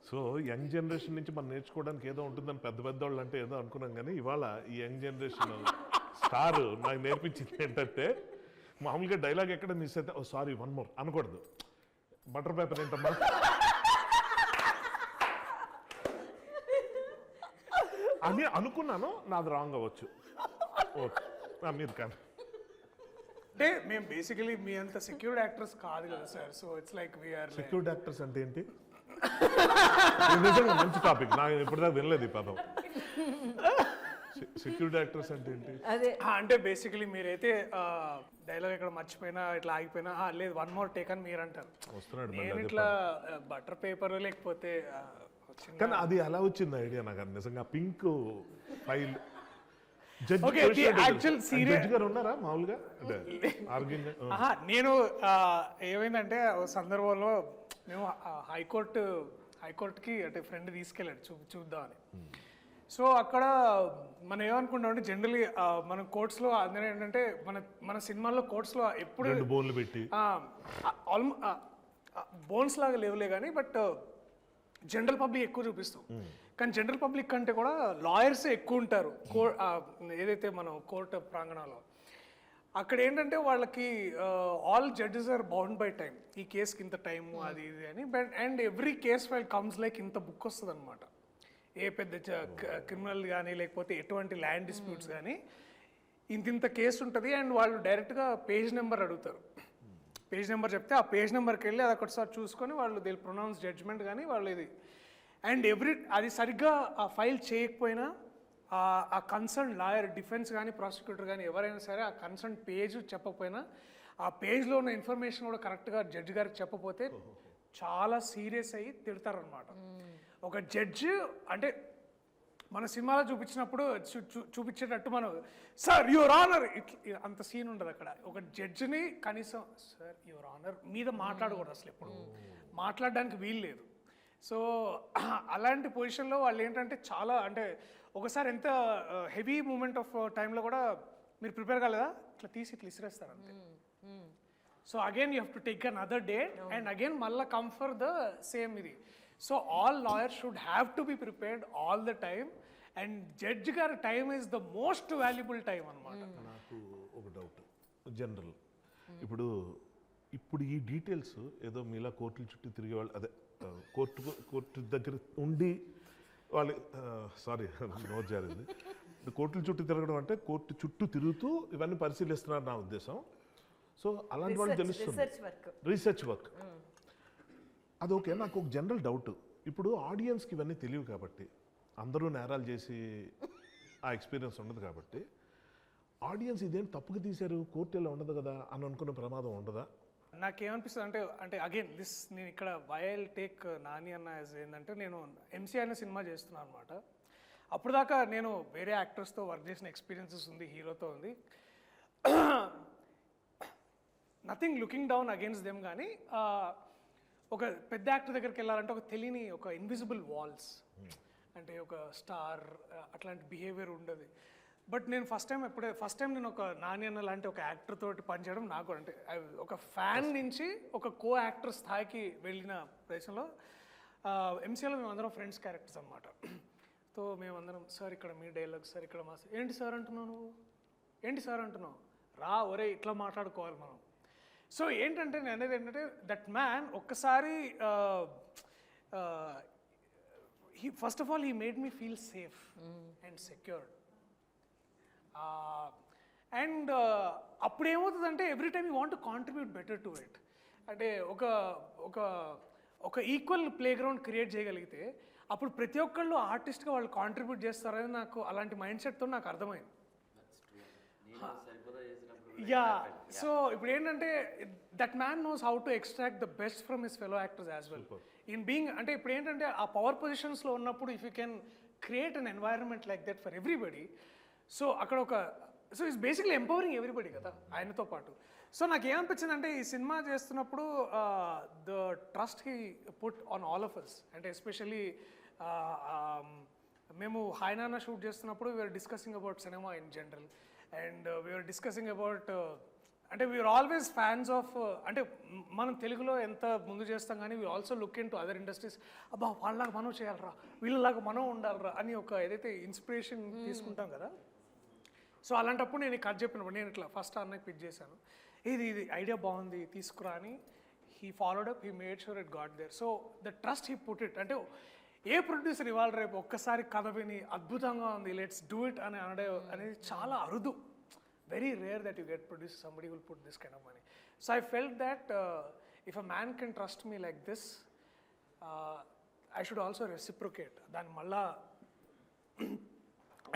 సో యంగ్ జనరేషన్ నుంచి మనం నేర్చుకోవడానికి ఏదో ఉంటుందని పెద్దవాళ్ళు అంటే ఏదో అనుకున్నాం. కానీ ఇవాళ ఈ యంగ్ జనరేషన్ స్టార్ నాకు నేర్పించింది ఏంటంటే మామూలుగా డైలాగ్ ఎక్కడ మిస్ అయితే ఓ సారీ 1 more అనకూడదు. బటర్ పేపర్ ఏంటమ్మా అని అనుకున్నాను, నాది రాంగ్ అవ్వచ్చు. ఓకే మీరు కానీ అంటే మేము బేసికలీ మీ అంత సెక్యూర్డ్ యాక్టర్స్ కాదు కదా sir. So it's like we're secured actors అంటే ఏంటి? ఇది నిజంగా మంచి టాపిక్, నాకు ఇప్పటిదాకా వినలేదు ఈ పదం. సెక్యూరిటీ యాక్టర్స్ అంటే ఏంటి? అదే అంటే బేసికలీ మీరైతే డైలాగ్ ఇక్కడ మర్చిపోయినా ఇట్లా ఆగిపోయినా లేదు వన్ మోర్ టేక్ అని మీరు అంటారు. వస్తున్నాడు నేను మళ్ళీ. ఇట్లా బటర్ పేపర్ లేకపోతే కానీ అది ఎలా వచ్చింది ఐడియా నాకు నిజంగా? Pink file Okay, the actual serious- judge గారు ఉన్నారా మామూలుగా అంటే ఆర్గ్యూయింగ్? నేను ఏమైందంటే ఒక సందర్భంలో మేము హైకోర్టుకి అంటే ఫ్రెండ్ తీసుకెళ్ళాడు చూద్దామని. సో అక్కడ మనం ఏమనుకుంటామంటే జనరలీ మన కోర్ట్స్లో అందరూ ఏంటంటే మన సినిమాల్లో కోర్ట్స్లో ఎప్పుడు 2 బోన్లు పెట్టి బోన్స్ లాగా లేవులే కానీ బట్ జనరల్ పబ్లిక్ ఎక్కువ చూపిస్తాం. కానీ జనరల్ పబ్లిక్ కంటే కూడా లాయర్స్ ఎక్కువ ఉంటారు ఏదైతే మనం కోర్టు ప్రాంగణంలో. అక్కడ ఏంటంటే వాళ్ళకి all judges are bound by time, ఈ కేసుకి ఇంత టైము అది ఇది అని. But and every case file comes like ఇంత బుక్ వస్తుంది అనమాట. ఏ పెద్ద క్రిమినల్ కానీ లేకపోతే ఎటువంటి ల్యాండ్ డిస్ప్యూట్స్ కానీ ఇంత కేసు ఉంటుంది. అండ్ వాళ్ళు డైరెక్ట్గా పేజ్ నెంబర్ అడుగుతారు. పేజ్ నెంబర్ చెప్తే ఆ పేజ్ నెంబర్కి వెళ్ళి అది ఒకటిసారి చూసుకొని వాళ్ళు దే ప్రొనౌన్స్ జడ్జ్మెంట్ కానీ వాళ్ళు ఇది. అండ్ అది సరిగ్గా ఆ ఫైల్ చేయకపోయినా ఆ కన్సర్న్ లాయర్, డిఫెన్స్ కానీ ప్రాసిక్యూటర్ కానీ ఎవరైనా సరే ఆ కన్సర్న్ పేజ్ చెప్పకపోయినా ఆ పేజ్లో ఉన్న ఇన్ఫర్మేషన్ కూడా కరెక్ట్గా జడ్జి గారికి చెప్పకపోతే చాలా సీరియస్ అయ్యి తిడతారనమాట. ఒక జడ్జి అంటే మన సినిమాలో చూపించినప్పుడు చూపించేటట్టు మనం సార్ యువర్ ఆనర్ అంత సీన్ ఉండదు అక్కడ. ఒక జడ్జిని కనీసం సార్ యువర్ ఆనర్ మీద మాట్లాడకూడదు, అసలు ఎప్పుడు మాట్లాడడానికి వీలు లేదు. సో అలాంటి పొజిషన్లో వాళ్ళు ఏంటంటే చాలా అంటే ఒకసారి ఎంత హెవీ మూమెంట్ ఆఫ్ టైంలో కూడా మీరు ప్రిపేర్ కాలేదా ఇట్లా తీసి ఇట్లా ఇసిరేస్తారు అంతే. So again you have to take another day and again మళ్ళీ కమ్ ఫర్ ద సేమ్ ఇది. So all lawyers should have to be prepared all the time. And judge గారి time is the most valuable time అనమాట. నాకు ఒక doubt general, ఇప్పుడు ఈ details ఏదో మీలా కోర్టుల చుట్టూ తిరిగే వాళ్ళు అదే కోర్టు దగ్గర ఉండి వాళ్ళు సారీ నోట్ జరిగింది. కోర్టుల చుట్టూ తిరగడం అంటే కోర్టు చుట్టూ తిరుగుతూ ఇవన్నీ పరిశీలిస్తున్నారు నా ఉద్దేశం. సో అలాంటి వాళ్ళు తెలుస్తుంది రీసెర్చ్ వర్క్. అది ఓకే. నాకు ఒక జనరల్ డౌట్, ఇప్పుడు ఆడియన్స్కి ఇవన్నీ తెలియవు కాబట్టి, అందరూ నేరాలు చేసి ఆ ఎక్స్పీరియన్స్ ఉండదు కాబట్టి ఆడియన్స్ ఇదేం తప్పుగా తీశారు కోర్టు ఇలా ఉండదు కదా అని అనుకునే ప్రమాదం ఉండదా? నాకేమనిపిస్తుంది అంటే అగైన్ నేను ఇక్కడ వైల్ టేక్ నాని అన్న యాజ్ ఏంటంటే నేను ఎంసీ అనే సినిమా చేస్తున్నాను అనమాట. అప్పుడు దాకా నేను వేరే యాక్టర్స్తో వర్క్ చేసిన ఎక్స్పీరియన్సెస్ ఉంది, హీరోతో ఉంది. Nothing looking down against them. కానీ ఒక పెద్ద యాక్టర్ దగ్గరికి వెళ్ళాలంటే ఒక తెలియని ఒక ఇన్విజిబుల్ వాల్స్ అంటే ఒక స్టార్ అట్లాంటి బిహేవియర్ ఉండదు. బట్ నేను ఫస్ట్ టైం నేను ఒక నాని అన్న లాంటి ఒక యాక్టర్ తోటి పనిచేయడం నాకు అంటే ఒక ఫ్యాన్ నుంచి ఒక కో యాక్టర్ స్థాయికి వెళ్ళిన ప్రదేశంలో ఎంసీలో మేమందరం ఫ్రెండ్స్ క్యారెక్టర్స్ అనమాట. సో మేమందరం సార్ ఇక్కడ మీ డైలాగ్ సార్ ఇక్కడ మా ఏంటి సార్ అంటున్నావు నువ్వు ఏంటి సార్ అంటున్నావు రా ఒరే ఇట్లా మాట్లాడుకోవాలి మనం. సో ఏంటంటే నేను అనేది ఏంటంటే దట్ మ్యాన్ ఒక్కసారి first of all he made me feel safe and secured. And అప్పుడు ఏమవుతుందంటే every time you want to contribute better to it. అంటే ఒక ఈక్వల్ ప్లే గ్రౌండ్ క్రియేట్ చేయగలిగితే అప్పుడు ప్రతి ఒక్కళ్ళు ఆర్టిస్ట్గా వాళ్ళు కాంట్రిబ్యూట్ చేస్తారని నాకు అలాంటి మైండ్ సెట్తో నాకు అర్థమైంది. యా సో ఇప్పుడు ఏంటంటే that man knows how to extract the best from his fellow actors as well in being. అంటే ఇప్పుడు ఏంటంటే ఆ పవర్ పొజిషన్స్లో ఉన్నప్పుడు if you can create an environment like that for everybody. So అక్కడ so it's basically empowering everybody కదా ఆయనతో పాటు. సో నాకు ఏమనిపించింది అంటే ఈ సినిమా చేస్తున్నప్పుడు the trust he put on all of us. అంటే ఎస్పెషల్లీ మేము హాయ్నానా షూట్ చేస్తున్నప్పుడు we're discussing about cinema in general and we're discussing about అంటే వీఆర్ ఆల్వేస్ ఫ్యాన్స్ ఆఫ్ అంటే మనం తెలుగులో ఎంత ముందు చేస్తాం కానీ we also look in to other industries. అబ్బా వాళ్ళలాగా మనం చేయాలరా వీళ్ళలాగా మనం ఉండాలరా అని ఒక ఏదైతే ఇన్స్పిరేషన్ తీసుకుంటాం కదా. సో అలాంటప్పుడు నేను కథ చెప్పినప్పుడు నేను ఇట్లా ఫస్ట్ అన్నకి పిక్ చేశాను, ఇది ఐడియా బాగుంది తీసుకురా అని. He followed up, he made sure it got there. So the trust he put it. అంటే ఏ ప్రొడ్యూసర్ ఇవాళ రేపు ఒక్కసారి కథ విని అద్భుతంగా ఉంది లెట్స్ డూ ఇట్ అని అనడం అనేది చాలా అరుదు. very rare that you get produced somebody who will put this kind of money. So I felt that if a man can trust me like this, I should also reciprocate. దాని మళ్ళా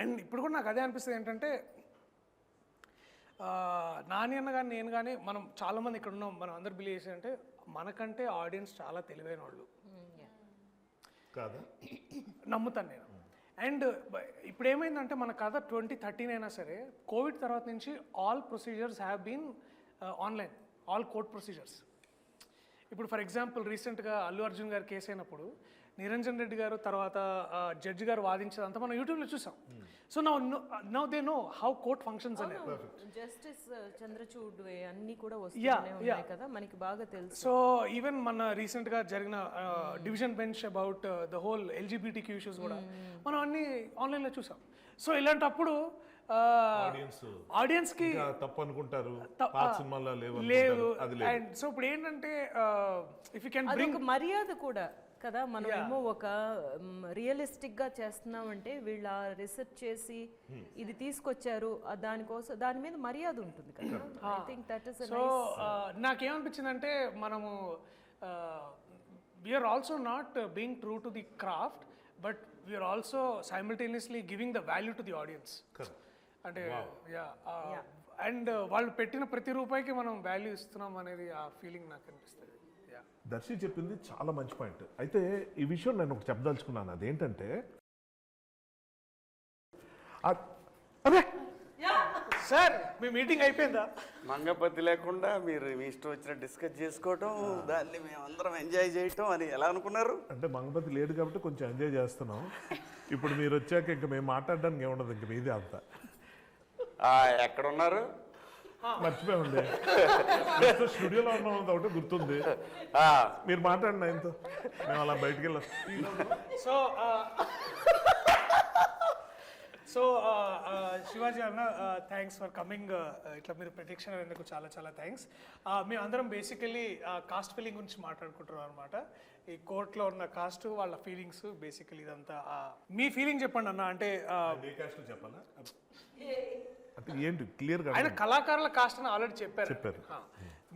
and ఇప్పుడు కూడా నాకు అదే అనిపిస్తుంది ఏంటంటే నాని అన్న కానీ నేను కానీ మనం చాలామంది ఇక్కడ ఉన్నాం, మనం అందరు బిలీవ్ చేసి అంటే మనకంటే ఆడియన్స్ చాలా తెలివైన వాళ్ళు కాదా? నమ్ముతాను నేను. అండ్ ఇప్పుడు ఏమైందంటే మన కథ 2013 అయినా సరే కోవిడ్ తర్వాత నుంచి all procedures have been online, all court procedures. ఇప్పుడు ఫర్ ఎగ్జాంపుల్ రీసెంట్గా అల్లు అర్జున్ గారు కేసు అయినప్పుడు నిరంజన్ రెడ్డి గారు తర్వాత జడ్జి గారు వాదించేదంతా మనం యూట్యూబ్లో చూసాం. So now they know how court functions అనేది. జస్టిస్ చంద్రచూడ్ అన్ని కూడా వస్తూనే ఉన్నాయి కదా, మనకి బాగా తెలుసు. సో ఈవెన్ మన రీసెంట్గా జరిగిన division bench about the whole LGBTQ issues కూడా మనం అన్ని ఆన్లైన్లో చూసాం. సో ఇలాంటప్పుడు ఆడియన్స్ కి తప్పు అనుకుంటారు, పాత సినిమాల్లో లేవు. అండ్ సో ఇప్పుడు ఏంటంటే ఇఫ్ యూ కెన్ బ్రింగ్ మర్యాద కూడా కదా, మనం ఏమో ఒక రియలిస్టిక్ గా చేస్తున్నామంటే వీళ్ళ రీసెర్చ్ చేసి ఇది తీసుకొచ్చారు, దానికోసం దాని మీద మర్యాద ఉంటుంది కదా. I think that is so నాకేమనిపించిందంటే మనము we're also not being true to the craft, but we're also simultaneously giving the value to the audience. అంటే అండ్ వాళ్ళు పెట్టిన ప్రతి రూపాయికి మనం వాల్యూ ఇస్తున్నాం అనేది ఆ ఫీలింగ్ నాకు అనిపిస్తుంది. దర్శి చెప్పింది చాలా మంచి పాయింట్. అయితే ఈ విషయం నేను ఒకటి చెప్పదలుచుకున్నాను, అదేంటంటే అదే సార్ మీ మీటింగ్ అయిపోయిందా? మంగపతి లేకుండా మీరు మీ ఇష్టం వచ్చిన డిస్కస్ చేసుకోవటం, దాన్ని మేమందరం ఎంజాయ్ చేయటం అని ఎలా అనుకున్నారు? అంటే మంగపతి లేడు కాబట్టి కొంచెం ఎంజాయ్ చేస్తున్నాం. ఇప్పుడు మీరు వచ్చాక ఇంకా మేము మాట్లాడడానికి ఏముండదు, ఇంక మీదే అంతా. ఎక్కడ ఉన్నారు? మర్చిపోయండి, స్టూడియోలో ఉన్నాం ఒకటి గుర్తుంది. మీరు మాట్లాడిన ఆయనతో మేము అలా బయటికి వెళ్ళాం. సో శివాజీ అన్న థ్యాంక్స్ ఫర్ కమింగ్. ఇట్లా మీరు ప్రొటెక్షన్ అయినందుకు చాలా చాలా థ్యాంక్స్. మేము అందరం బేసికలీ కాస్ట్ ఫీలింగ్ గురించి మాట్లాడుకుంటున్నాం అనమాట. ఈ కోర్టులో ఉన్న కాస్ట్, వాళ్ళ ఫీలింగ్స్, బేసికలీ ఇదంతా. మీ ఫీలింగ్ చెప్పండి అన్న. అంటే చెప్పాలా అంటే ఏంటి క్లియర్గా? ఆయన కళాకారుల కాస్ట్ అని ఆల్రెడీ చెప్పారు.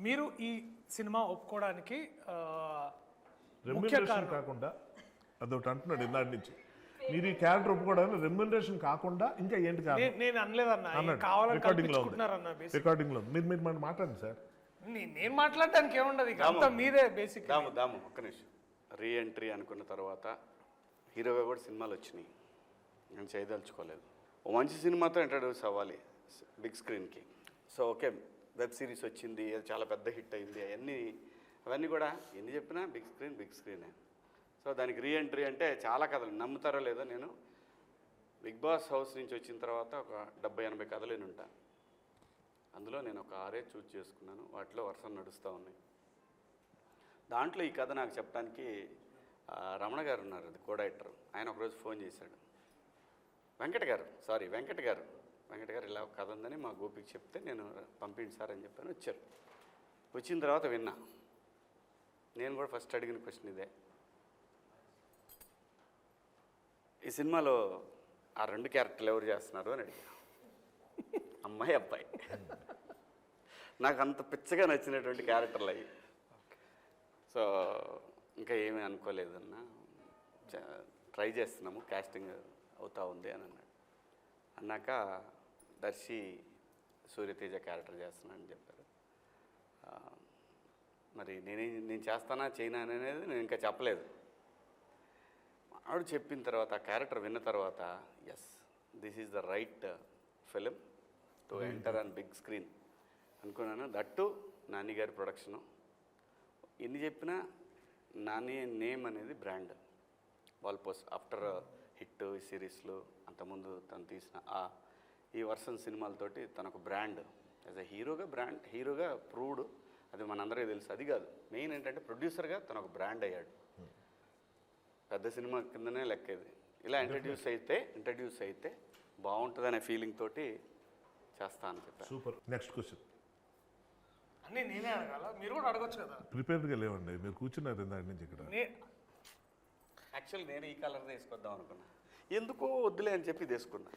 మీరు ఈ సినిమా ఒప్పుకోవడానికి రెమ్యునరేషన్ కాకుండా అదొకటి అంటున్నాడు ఇందాటి నుంచి. మీరు ఈ క్యారెక్టర్ ఒప్పుకోవడానికి రెమ్యునరేషన్ కాకుండా ఇంకా ఏంటి కాదు? నేను అనలేదన్న, రికార్డింగ్ లో మీరు మాట్లాడండి సార్. నేను మాట్లాడడానికి ఏముండదు, అంతా మీదే బేసిక్. దాము ఒక్క నిమిషం. రీ ఎంట్రీ అనుకున్న తర్వాత హీరోగా కూడా సినిమాలు వచ్చినాయి, నేను చేయదలుచుకోలేదు. ఓ మంచి సినిమాతో ఇంట్రడ్యూస్ అవ్వాలి బిగ్ స్క్రీన్కి. సో ఓకే, వెబ్ సిరీస్ వచ్చింది, అది చాలా పెద్ద హిట్ అయింది, అవన్నీ కూడా ఎన్ని చెప్పినా బిగ్ స్క్రీనే. సో దానికి రీ ఎంట్రీ అంటే చాలా కథలు, నమ్ముతారో లేదో, నేను బిగ్ బాస్ హౌస్ నుంచి వచ్చిన తర్వాత ఒక 70-80 కథలు నేను ఉంటాను. అందులో నేను ఒక 6 చూజ్ చేసుకున్నాను, వాటిలో వర్షం నడుస్తూ ఉన్నాయి. దాంట్లో ఈ కథ నాకు చెప్పడానికి రమణ గారు ఉన్నారు, అది కో డైరెక్టర్. ఆయన ఒకరోజు ఫోన్ చేశాడు, వెంకట్ గారు ఇలా కథ ఉందని మా గోపికి చెప్తే నేను పంపిండి సార్ అని చెప్పాను. వచ్చారు. వచ్చిన తర్వాత విన్నా. నేను కూడా ఫస్ట్ అడిగిన క్వశ్చన్ ఇదే, ఈ సినిమాలో ఆ 2 క్యారెక్టర్లు ఎవరు చేస్తున్నారు అని అడిగా. అమ్మాయి అబ్బాయి. నాకు అంత పిచ్చగా నచ్చినటువంటి క్యారెక్టర్లు అవి. సో ఇంకా ఏమీ అనుకోలేదన్నా, ట్రై చేస్తున్నాము, కాస్టింగ్ అవుతా ఉంది అని అన్నాడు. అన్నాక దర్శి సూర్యతేజ క్యారెక్టర్ చేస్తున్నానని చెప్పారు. మరి నేను చేస్తానా చేయనా అనేది నేను ఇంకా చెప్పలేదు. ఆవిడ చెప్పిన తర్వాత, ఆ క్యారెక్టర్ విన్న తర్వాత, yes this is the right film to enter on big screen అనుకున్నాను. దట్టు నాని గారి ప్రొడక్షను. ఎన్ని చెప్పినా నాని నేమ్ అనేది బ్రాండ్. వాల్పోస్ట్ ఆఫ్టర్ హిట్ సిరీస్లు, అంతకుముందు తను తీసిన ఈ వర్షన్ సినిమాలతోటి తనకు బ్రాండ్ యాజ్ ఎ హీరోగా ప్రూవ్డ్. అది మనందరికీ తెలుసు. అది కాదు, మెయిన్ ఏంటంటే ప్రొడ్యూసర్గా తను ఒక బ్రాండ్ అయ్యాడు. పెద్ద సినిమా కిందనే లెక్కేది. ఇలా ఇంట్రడ్యూస్ అయితే బాగుంటుందనే ఫీలింగ్ తోటి చేస్తా అని చెప్పాను. సూపర్. నెక్స్ట్ క్వశ్చన్ అన్నీ నేనే అడగాల, మీరు కూడా అడగొచ్చు కదా. ప్రిపేర్డ్గా లేవండి, మీరు కూర్చున్నారు ఇందాక నుంచి ఇక్కడ. యాక్చువల్లీ నేను ఈ కలర్ తీసుకొద్దాం అనుకున్నా. ఎందుకో వద్దులే అని చెప్పి తీసుకున్నా.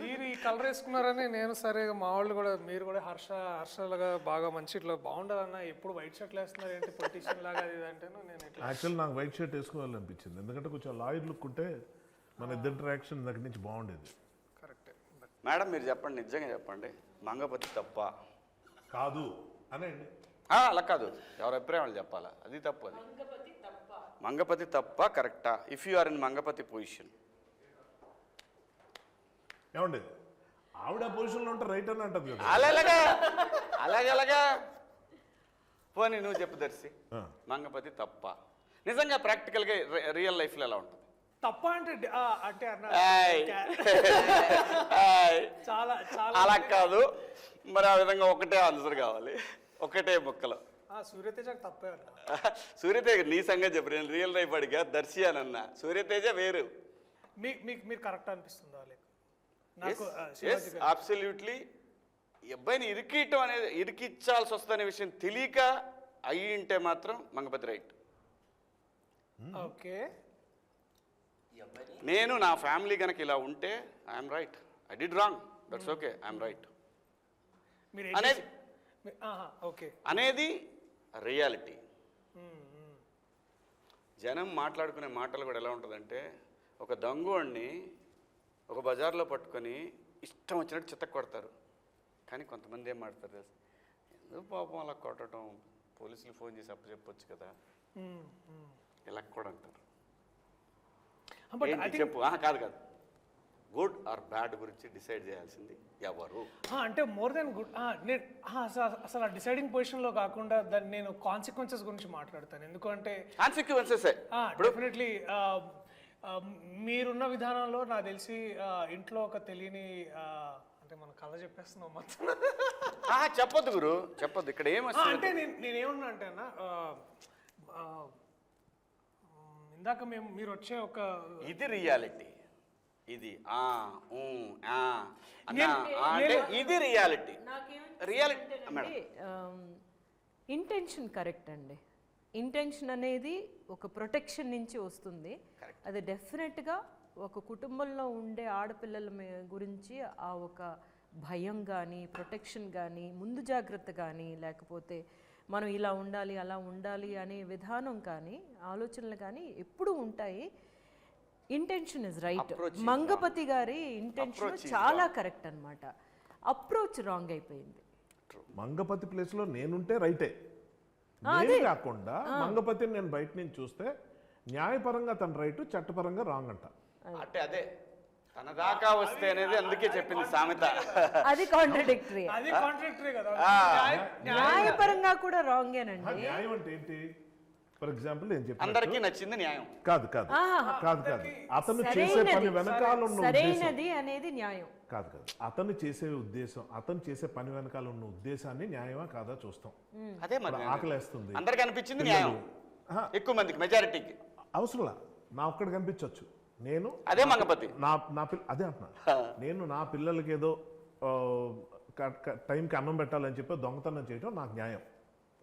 మీరు ఈ కలర్ వేసుకున్నారని నేను సరే మా వాళ్ళు కూడా మీరు కూడా హర్షలాగా బాగా మంచి ఇట్లా బాగుండాలన్న ఎప్పుడు వైట్ షర్ట్లు వేస్తున్నారు ఏంటి పొలిటీషియన్ లాగా అది ఇది అంటేను నేను ఇట్లా యాక్చువల్ నాకు వైట్ షర్ట్ వేసుకోవాలనిపించింది, ఎందుకంటే కొంచెం లాయర్ లుక్ ఉంటే మన ఇద్దరు ఇంటరాక్షన్ దగ్గర నుంచి బాగుండేది. కరెక్టే. మేడం మీరు చెప్పండి, నిజంగా చెప్పండి, మంగపతి తప్ప? కాదు అనండి. అలా కాదు, ఎవరి అభిప్రాయం వాళ్ళు చెప్పాలా, అది తప్పు. అది మంగపతి తప్ప కరెక్టా? If you are in Mangapathi position. ఏమండి ఆవిడ పొజిషన్లో ఉంటే రైట్ అని అంటది కదా. అలాగలాగా పోనీ నువ్వు చెప్పు దర్శి, మంగపతి తప్ప నిజంగా ప్రాక్టికల్గా రియల్ లైఫ్లో ఎలా ఉంటుంది? తప్ప అంటే అంటే అన్న ఏయ్. చాలా చాలా అలా కాదు మరి, ఆ విధంగా ఒకటే ఆన్సర్ కావాలి, ఒకటే ముక్కలో. సూర్యతేజకు తప్పే అన్న. సూర్యతేజ నీ సంగతి చెప్పు, నేను రియల్ లైఫ్ అడిగా దర్శి అని అన్నా. సూర్యతేజ వేరు. మీరు కరెక్ట్ అనిపిస్తుందా లేక నాకు అబ్సల్యూట్లీ. ఈ అబ్బాయిని ఇరికియటం అనేది, ఇరికిచ్చాల్సి వస్తుందనే విషయం తెలియక అయ్యి ఉంటే మాత్రం మంగపతి రైట్. ఓకే. నేను నా ఫ్యామిలీ కనుక ఇలా ఉంటే I'm right, I did wrong, that's okay, I'm right అనేది ఓకే అనేది రియాలిటీ. జనం మాట్లాడుకునే మాటలు కూడా ఎలా ఉంటుందంటే, ఒక దొంగోడిని ఒక బజార్లో పట్టుకొని ఇష్టం వచ్చినట్టు చిత్తకు కొడతారు. కానీ కొంతమంది ఏం మాడతారు తెలుసు, ఎందుకు పాపం అలా కొట్టడం, పోలీసులు ఫోన్ చేసి చెప్పొచ్చు కదా, ఇలా కూడా అంటారు. ఏంటి చెప్పు. కాదు కాదు, గుడ్ ఆర్ బ్యాడ్ గురించి డిసైడ్ చేయాల్సింది ఎవరు అంటే మోర్ దెన్ గుడ్. నేను అసలు ఆ డిసైడింగ్ పొజిషన్లో కాకుండా దాన్ని నేను కాన్సిక్వెన్సెస్ గురించి మాట్లాడతాను. ఎందుకంటే కాన్సిక్వెన్సెస్ డెఫినెట్లీ మీరున్న విధానంలో నాకు తెలిసి ఇంట్లో ఒక తెలియని అంటే మనం కథ చెప్పేస్తున్నాం మొత్తం. చెప్పొద్దు గురు, చెప్పొద్దు. ఇక్కడ ఏమొస్తుంది అంటే నేనేమన్నా అంటే అన్న ఇందాక మీరు వచ్చే ఒక ఇది రియాలిటీ, ఇది అంటే ఇది reality. Reality madam, intention correct అండి. ఇంటెన్షన్ అనేది ఒక ప్రొటెక్షన్ నుంచి వస్తుంది. అది డెఫినెట్గా ఒక కుటుంబంలో ఉండే ఆడపిల్లల గురించి ఆ ఒక భయం కానీ, ప్రొటెక్షన్ కానీ, ముందు జాగ్రత్త కానీ, లేకపోతే మనం ఇలా ఉండాలి అలా ఉండాలి అనే విధానం కానీ, ఆలోచనలు కానీ ఎప్పుడూ ఉంటాయి. Intention is right. మంగపతి గారి ఇంటెన్షన్ చాలా కరెక్ట్ అన్నమాట. అప్రోచ్ రాంగ్ అయిపోయింది. మంగపతి ప్లేస్లో నేనుంటే రైటే, నేను కాకుండా మంగపతిని నేను బయట నుంచి చూస్తే న్యాయపరంగా తన రైట్, చట్టపరంగా రాంగ్ అంట. అంటే అదే తన దాకా వస్తే అనేది, అందుకే చెప్పింది సామెత. అది కాంట్రడిక్టరీ. అది కాంట్రాక్టరీ కదా. న్యాయపరంగా కూడా రాంగేనండి. న్యాయం అంటే ఏంటి? ఫర్ ఎగ్జాంపుల్ నేను చెప్పాను, అందరికీ నచ్చింది న్యాయం కాదు కాదు కాదు కాదు. అతను చేసే పని వెనకాల ఉన్న సరైనది అనేది న్యాయం కాదు కాదు. అతను చేసే ఉద్దేశం, అతను చేసే పని వెనకాల ఉన్న ఉద్దేశాన్ని న్యాయమా కాదా చూస్తాం. అదే మరి ఆకలేస్తుంది, అందరికి అనిపించింది న్యాయం, ఎక్కువ మందికి మెజారిటీకి అవసరంలా నా ఒక్కడికి కనిపించవచ్చు. నేను అదే మంగపతి అదే అంటున్నా, నేను నా పిల్లలకి ఏదో టైంకి అన్నం పెట్టాలని చెప్పి దొంగతనం చేయడం నాకు న్యాయం,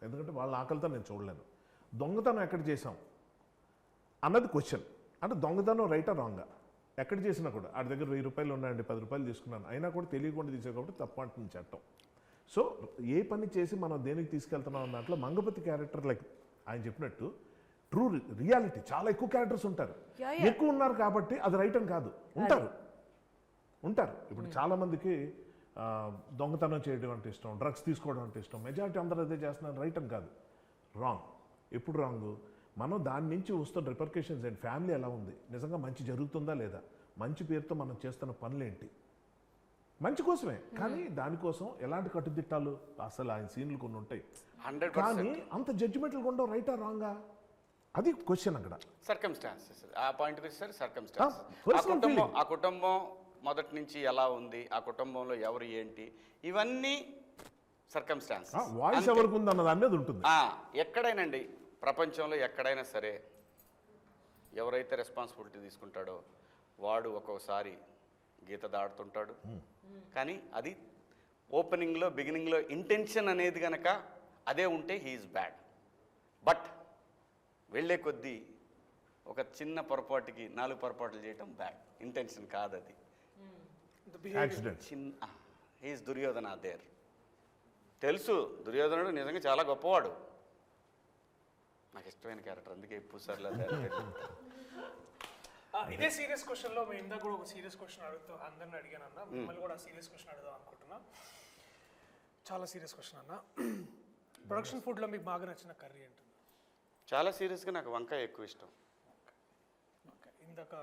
ఎందుకంటే వాళ్ళ ఆకలితో నేను చూడలేను. దొంగతనం ఎక్కడ చేసాం అన్నది క్వశ్చన్. అంటే దొంగతనం రైటా రాంగా ఎక్కడ చేసినా కూడా, ఆడి దగ్గర 1000 రూపాయలు ఉన్నాయండి, 10 రూపాయలు తీసుకున్నాను, అయినా కూడా తెలియకుండా తీసే కాబట్టి తప్పు అంటుంది చట్టం. సో ఏ పని చేసి మనం దేనికి తీసుకెళ్తున్నాం అన్న దాంట్లో మంగపతి క్యారెక్టర్ లైక్ ఆయన చెప్పినట్టు ట్రూ రియాలిటీ, చాలా ఎక్కువ క్యారెక్టర్స్ ఉంటారు. ఎక్కువ ఉన్నారు కాబట్టి అది రైట్ అని కాదు, ఉంటారు. ఇప్పుడు చాలామందికి దొంగతనం చేయడం అంటే ఇష్టం, డ్రగ్స్ తీసుకోవడం అంటే ఇష్టం, మెజారిటీ అందరూ అదే చేస్తున్నారు, రైట్ అని కాదు, రాంగ్. ఎప్పుడు రాంగ్? మనం దాని నుంచి వస్తున్న రిపర్కేషన్స్ అండ్ ఫ్యామిలీ ఎలా ఉంది, నిజంగా మంచి జరుగుతుందా లేదా, మంచి పేరుతో మనం చేస్తున్న పనులేంటి, మంచి కోసమే కానీ దానికోసం ఎలాంటి కట్టుదిట్టాలు, అసలు ఆయన సీన్లు కొన్ని ఉంటాయి. కానీ అంత జడ్జిమెంట్లు ఉండవు, రైటా రాంగా, అది క్వశ్చన్ అక్కడ. సర్కమ్స్టాన్సెస్, ఆ పాయింట్ వచ్చేసరికి సర్కమ్స్టాన్సెస్, ఆ కుటుంబం మొదటి నుంచి ఎలా ఉంది, ఆ కుటుంబంలో ఎవరు ఏంటి, ఇవన్నీ సర్కమ్స్టాన్సెస్. వాయిస్ ఎవరికి ఉంది అన్న దాని మీద ఉంటుంది. ఎక్కడైనండి ప్రపంచంలో ఎక్కడైనా సరే ఎవరైతే రెస్పాన్సిబిలిటీ తీసుకుంటాడో వాడు ఒక్కోసారి గీత దాడుతుంటాడు. కానీ అది ఓపెనింగ్లో బిగినింగ్లో ఇంటెన్షన్ అనేది కనుక అదే ఉంటే హీఈస్ బ్యాడ్. బట్ వెళ్ళే కొద్దీ ఒక చిన్న పొరపాటుకి 4 పొరపాట్లు చేయటం బ్యాడ్, ఇంటెన్షన్ కాదు అది. యాక్సిడెంట్. చిన్న హీఈస్ దుర్యోధన దేర్. తెలుసు దుర్యోధనుడు నిజంగా చాలా గొప్పవాడు, నాకు ఇష్టమైన క్యారెక్టర్, అందుకే ఎక్కువ సార్లు ఇదే సీరియస్ క్వశ్చన్లో మేము ఇందాక కూడా ఒక సీరియస్ క్వశ్చన్ అడుగుతూ అందరిని అడిగాను అన్న, మిమ్మల్ని కూడా సీరియస్ క్వశ్చన్ అడుగుదాం అనుకుంటున్నా. చాలా సీరియస్ క్వశ్చన్ అన్న. ప్రొడక్షన్ ఫుడ్లో మీకు బాగా నచ్చిన కర్రీ ఏంటి? చాలా సీరియస్గా నాకు వంకాయ ఎక్కువ ఇష్టం. ఓకే, ఇందాక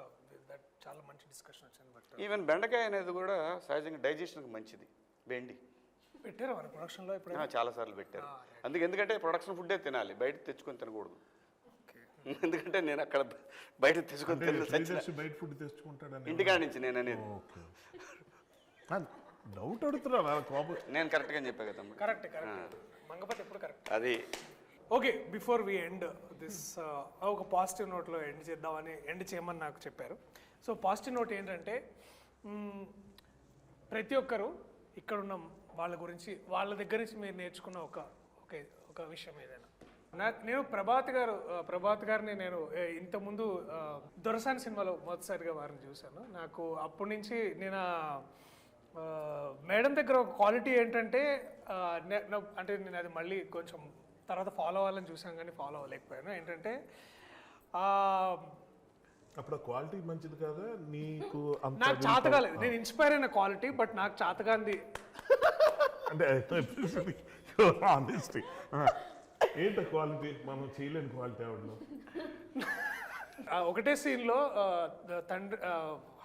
చాలా మంచి డిస్కషన్ వచ్చింది. బట్ ఈవెన్ బెండకాయ అనేది కూడా సహజంగా డైజెషన్కి మంచిది. బెండి పెట్టారా మన ప్రొడక్షన్లో ఇప్పుడు? చాలాసార్లు పెట్టారు. ఎందుకంటే ప్రొడక్షన్ ఫుడ్డే తినాలి, బయట తెచ్చుకొని తినకూడదు. ఎందుకంటే నేను అక్కడ బయట తెచ్చుకొని బయట ఫుడ్ తెచ్చుకుంటాడని ఇంటికాడ నుంచి నేను అనేది. డౌట్ అడుగుతున్నా కోపం. నేను కరెక్ట్గా చెప్పా కదా. కరెక్ట్ మంగపతి ఎప్పుడు కరెక్ట్. అది okay, before we end this ఒక పాజిటివ్ నోట్లో ఎండ్ చేయమని నాకు చెప్పారు. సో పాజిటివ్ నోట్ ఏంటంటే ప్రతి ఒక్కరు ఇక్కడున్న వాళ్ళ గురించి, వాళ్ళ దగ్గర నుంచి మీరు నేర్చుకున్న ఒక విషయం ఏదైనా. నేను ప్రభాత్ గారిని నేను ఇంతకుముందు దొరసాని సినిమాలో మొదటిసారిగా వారిని చూశాను. నాకు అప్పటి నుంచి నేను మేడం దగ్గర ఒక క్వాలిటీ ఏంటంటే అంటే నేను అది మళ్ళీ కొంచెం తర్వాత ఫాలో అవ్వాలని చూసాను కానీ ఫాలో అవ్వలేకపోయాను. ఏంటంటే అప్పుడు క్వాలిటీ మంచిది కదా నీకు? నాకు చేతగాలేదు, నేను ఇన్స్పైర్ అయిన క్వాలిటీ, బట్ నాకు చేతగాంది అంటే ఏంట క్వాలిటీ? మనం చేయలేని క్వాలిటీ ఆవిడలో. ఒకటే సీన్లో తండ్రి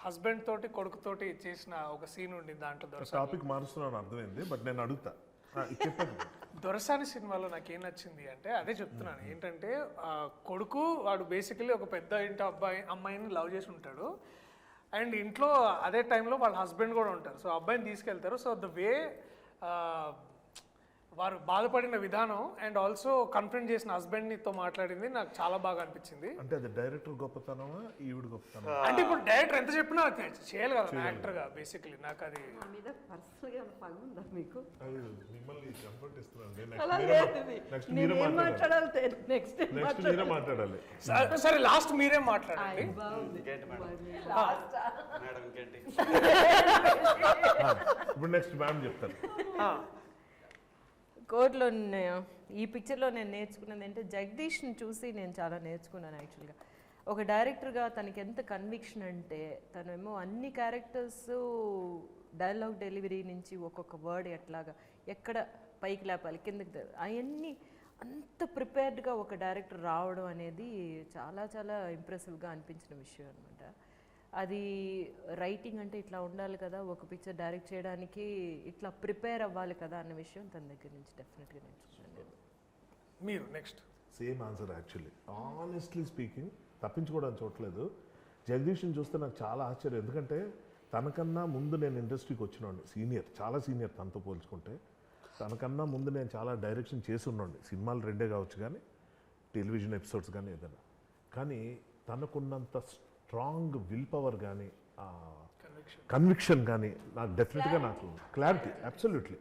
హస్బెండ్ తోటి కొడుకుతోటి చేసిన ఒక సీన్ ఉండింది దాంట్లో. టాపిక్ మారుస్తున్నాను అర్థమైంది, బట్ నేను అడుగుతా చెప్పండి. దొరసాని సినిమాలో నాకు ఏం నచ్చింది అంటే అదే చెప్తున్నాను. ఏంటంటే కొడుకు వాడు బేసికలీ ఒక పెద్ద ఇంటి అమ్మాయిని లవ్ చేసి ఉంటాడు, అండ్ ఇంట్లో అదే టైంలో వాళ్ళ హస్బెండ్ కూడా ఉంటారు. సో అబ్బాయిని తీసుకెళ్తారు. సో ద వే వారు బాధపడిన విధానం అండ్ ఆల్సో కన్ఫ్రంట్ చేసిన హస్బెండ్తో మాట్లాడింది నాకు చాలా బాగా అనిపించింది. అంటే అది డైరెక్టర్ గొప్పతనమా ఈవిడ గొప్పతనం? అంటే ఇప్పుడు డైరెక్టర్ ఎంత చెప్పినా చేయాలి కదా యాక్టర్గా. బేసికలీ నాకు అది పర్సనల్గా పగుందా మీకు? మిమ్మల్ని కంఫర్ట్ ఇస్తున్నాను. అలా లేదు, నేనేం మాట్లాడాలి నెక్స్ట్ మీరే మాట్లాడాలి. సరే లాస్ట్ మీరే మాట్లాడండి. మేడం ఇంకేంటి? ఇప్పుడు నెక్స్ట్ మ్యామ్ చెప్తారు. కోర్టులో ఈ పిక్చర్లో నేను నేర్చుకున్నది ఏంటంటే జగదీష్ని చూసి నేను చాలా నేర్చుకున్నాను యాక్చువల్గా. ఒక డైరెక్టర్గా తనకి ఎంత కన్విక్షన్ అంటే తనేమో అన్ని క్యారెక్టర్స్ డైలాగ్ డెలివరీ నుంచి ఒక్కొక్క వర్డ్ ఎట్లాగా ఎక్కడ పైకి లేపాలి కిందకి అవన్నీ అంత ప్రిపేర్డ్గా ఒక డైరెక్టర్ రావడం అనేది చాలా చాలా ఇంప్రెసివ్గా అనిపించిన విషయం అనమాట. అది రైటింగ్ అంటే ఇట్లా ఉండాలి కదా, ఒక పిక్చర్ డైరెక్ట్ చేయడానికి ఇట్లా ప్రిపేర్ అవ్వాలి కదా అన్న విషయం తన దగ్గర నుంచి డెఫినెట్గా నేర్చుకున్నాను. మీరు next same answer actually. Honestly speaking, తప్పించుకోవడానికి చూడలేదు. జగదీష్ని చూస్తే నాకు చాలా ఆశ్చర్యం. ఎందుకంటే తనకన్నా ముందు నేను ఇండస్ట్రీకి వచ్చినోండి, సీనియర్, చాలా సీనియర్ తనతో పోల్చుకుంటే. తనకన్నా ముందు నేను చాలా డైరెక్షన్ చేసి ఉన్నాండి. సినిమాలు 2 కావచ్చు కానీ టెలివిజన్ ఎపిసోడ్స్ కానీ ఏదైనా. కానీ తనకున్నంత స్ట్రాంగ్ విల్ పవర్ కానీ కన్విక్షన్ కానీ నాకు డెఫినెట్గా నాకు క్లారిటీ, అబ్సల్యూట్లీ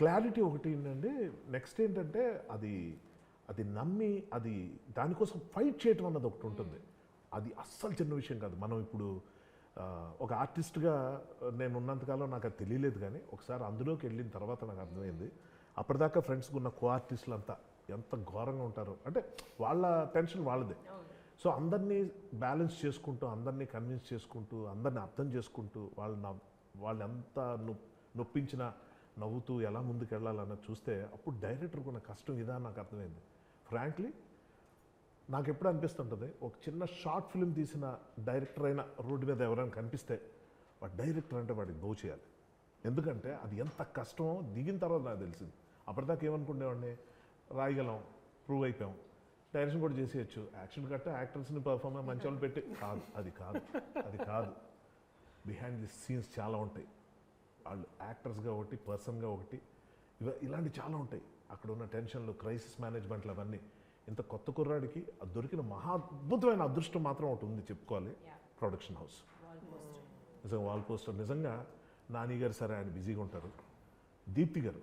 క్లారిటీ ఒకటి ఏంటంటే నెక్స్ట్ ఏంటంటే అది నమ్మి అది దానికోసం ఫైట్ చేయటం అన్నది ఒకటి ఉంటుంది. అది అస్సలు చిన్న విషయం కాదు. మనం ఇప్పుడు ఒక ఆర్టిస్ట్గా నేను ఉన్నంతకాలం నాకు అది తెలియలేదు, కానీ ఒకసారి అందులోకి వెళ్ళిన తర్వాత నాకు అర్థమైంది. అప్పటిదాకా ఫ్రెండ్స్కి ఉన్న కో ఆర్టిస్టులు అంతా ఎంత ఘోరంగా ఉంటారు అంటే వాళ్ళ టెన్షన్ వాళ్ళదే. సో అందరినీ బ్యాలెన్స్ చేసుకుంటూ, అందరినీ కన్విన్స్ చేసుకుంటూ, అందరినీ అర్థం చేసుకుంటూ వాళ్ళు ఎంత నొప్పించినా నవ్వుతూ ఎలా ముందుకు వెళ్ళాలన్నది చూస్తే అప్పుడు డైరెక్టర్కి ఉన్న కష్టం ఇదా నాకు అర్థమైంది. ఫ్రాంక్లీ నాకు ఎప్పుడు అనిపిస్తుంటుంది, ఒక చిన్న షార్ట్ ఫిల్మ్ తీసిన డైరెక్టర్ అయినా రోడ్డు మీద ఎవరైనా కనిపిస్తే వాడు డైరెక్టర్ అంటే వాడికి దో చేయాలి. ఎందుకంటే అది ఎంత కష్టమో దిగిన తర్వాత నాకు తెలిసింది. అప్పటిదాకా ఏమనుకునేవాడిని, రాయగలం, ప్రూవ్ అయిపోయాం, డైరెక్షన్ కూడా చేసేయచ్చు, యాక్షన్ కట్ట యాక్టర్స్ని పర్ఫార్మెన్స్ మంచి వాళ్ళు పెట్టి అది కాదు. బిహైండ్ ది సీన్స్ చాలా ఉంటాయి. వాళ్ళు యాక్టర్స్గా ఒకటి, పర్సన్గా ఒకటి, ఇలాంటి చాలా ఉంటాయి. అక్కడ ఉన్న టెన్షన్లు, క్రైసిస్ మేనేజ్మెంట్లు అవన్నీ. ఇంత కొత్త కుర్రాడికి అది దొరికిన మహా అద్భుతమైన అదృష్టం మాత్రం ఒకటి ఉంది చెప్పుకోవాలి, ప్రొడక్షన్ హౌస్. నిజంగా వాల్ పోస్టర్. నిజంగా నాని గారు సరే ఆయన బిజీగా ఉంటారు, దీప్తి గారు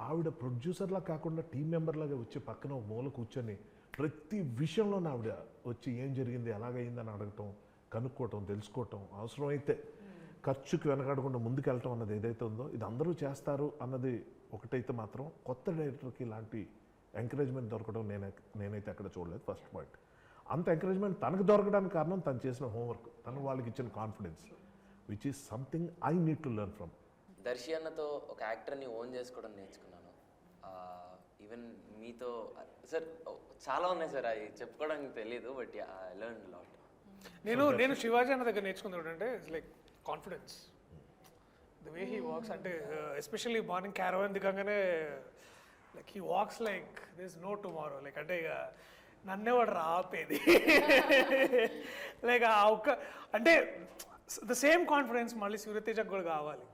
ఆవిడ ప్రొడ్యూసర్లా కాకుండా టీం మెంబర్లాగా వచ్చి పక్కన ఒక మూల కూర్చొని ప్రతి విషయంలో ఆవిడ వచ్చి ఏం జరిగింది ఎలాగైందని అడగటం, కనుక్కోవటం, తెలుసుకోవటం, అవసరమైతే ఖర్చుకి వెనకాడకుండా ముందుకెళ్ళటం అన్నది ఏదైతే ఉందో ఇది అందరూ చేస్తారు అన్నది ఒకటైతే మాత్రం కొత్త డైరెక్టర్కి ఇలాంటి ఎంకరేజ్మెంట్ దొరకడం నేనైతే అక్కడ చూడలేదు. First point. అంత ఎంకరేజ్మెంట్ తనకు దొరకడానికి కారణం తను చేసిన హోంవర్క్, తను వాళ్ళకి ఇచ్చిన confidence, which is something I need to learn from. Darshi అన్నతో ఒక యాక్టర్ని ఓన్ చేసుకోవడం నేర్చుకున్నాను. ఈవెన్ మీతో సార్ చాలా ఉన్నాయి సార్, అవి చెప్పుకోవడానికి తెలియదు, బట్ ఐ లెర్న్ లాట్. నేను శివాజీ అన్న దగ్గర నేర్చుకుంది ఏంటంటే it's like confidence, the way he walks. అంటే ఎస్పెషల్లీ మార్నింగ్ క్యారవాన్ దిగంగానే like he walks like this no tomorrow. Like అంటే ఇక నన్నే వాడు రాపేది లైక్ ఆ ఒక్క అంటే ద సేమ్ కాన్ఫిడెన్స్ మళ్ళీ సూర్యతేజకు కూడా కావాలి,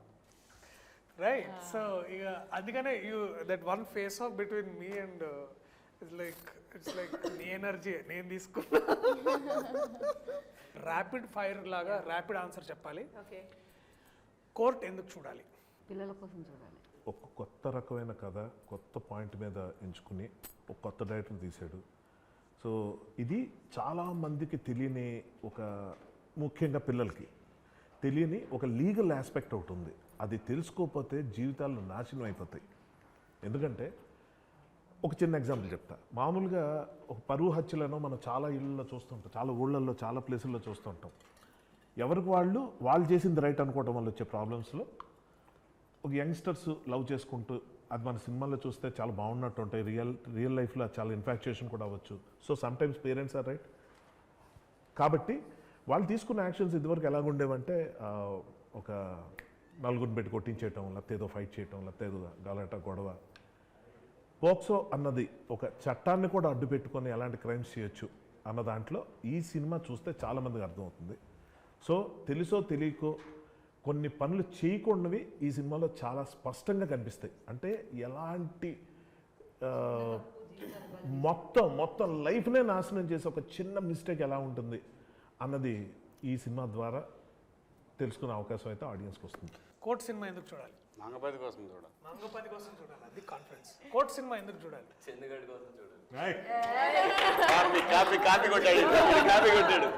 రైట్? సో ఇక అందుకనే that one face of between me and it's like నీ ఎనర్జీ నేను తీసుకున్నా. ర్యాపిడ్ ఫైర్ లాగా ర్యాపిడ్ ఆన్సర్ చెప్పాలి. కోర్ట్ ఎందుకు చూడాలి? పిల్లల కోసం చూడాలి. ఒక కొత్త రకమైన కథ, కొత్త పాయింట్ మీద ఎంచుకుని ఒక కొత్త డైరెక్టర్ తీశాడు. సో ఇది చాలామందికి తెలియని, ఒక ముఖ్యంగా పిల్లలకి తెలియని ఒక లీగల్ ఆస్పెక్ట్ ఒకటి ఉంది. అది తెలుసుకోకపోతే జీవితాలు నాశనం అయిపోతాయి. ఎందుకంటే ఒక చిన్న ఎగ్జాంపుల్ చెప్తా. మామూలుగా ఒక పరువు హత్యలను మనం చాలా ఇళ్ళల్లో చూస్తుంటాం, చాలా ఊళ్ళల్లో, చాలా ప్లేసుల్లో చూస్తుంటాం. ఎవరికి వాళ్ళు చేసింది రైట్ అనుకోవడం వల్ల వచ్చే ప్రాబ్లమ్స్లో ఒక యంగ్స్టర్స్ లవ్ చేసుకుంటూ, అది మన సినిమాల్లో చూస్తే చాలా బాగున్నట్టు ఉంటాయి, రియల్ లైఫ్లో చాలా ఇన్ఫాక్చుయేషన్ కూడా అవ్వచ్చు. So sometimes parents are right. కాబట్టి వాళ్ళు తీసుకున్న యాక్షన్స్ ఇదివరకు ఎలాగుండేవంటే ఒక నలుగురిని పెట్టి కొట్టించేయటం, లేకపోతే ఏదో ఫైట్ చేయటం, లేకపోతే ఏదో గలాట గొడవ. పోక్సో అన్నది ఒక చట్టాన్ని కూడా అడ్డు పెట్టుకొని ఎలాంటి క్రైమ్స్ చేయొచ్చు అన్న దాంట్లో ఈ సినిమా చూస్తే చాలామందికి అర్థమవుతుంది. సో తెలుసో తెలియకో కొన్ని పనులు చేయకుండావి ఈ సినిమాలో చాలా స్పష్టంగా కనిపిస్తాయి. అంటే ఎలాంటి మొత్తం లైఫ్నే నాశనం చేసే ఒక చిన్న మిస్టేక్ ఎలా ఉంటుంది అన్నది ఈ సినిమా ద్వారా తెలుసుకునే అవకాశం అయితే ఆడియన్స్కి వస్తుంది. కోర్ట్ సినిమా ఎందుకు చూడాలి? మంగపతి కోసం చూడాలి. మంగపతి కోసం చూడాలి, అది కాన్ఫిడెన్స్. కోర్ట్ సినిమా ఎందుకు చూడాలి? చందుగడ్ కోసం చూడాలి. కాపీ కొట్టాడు.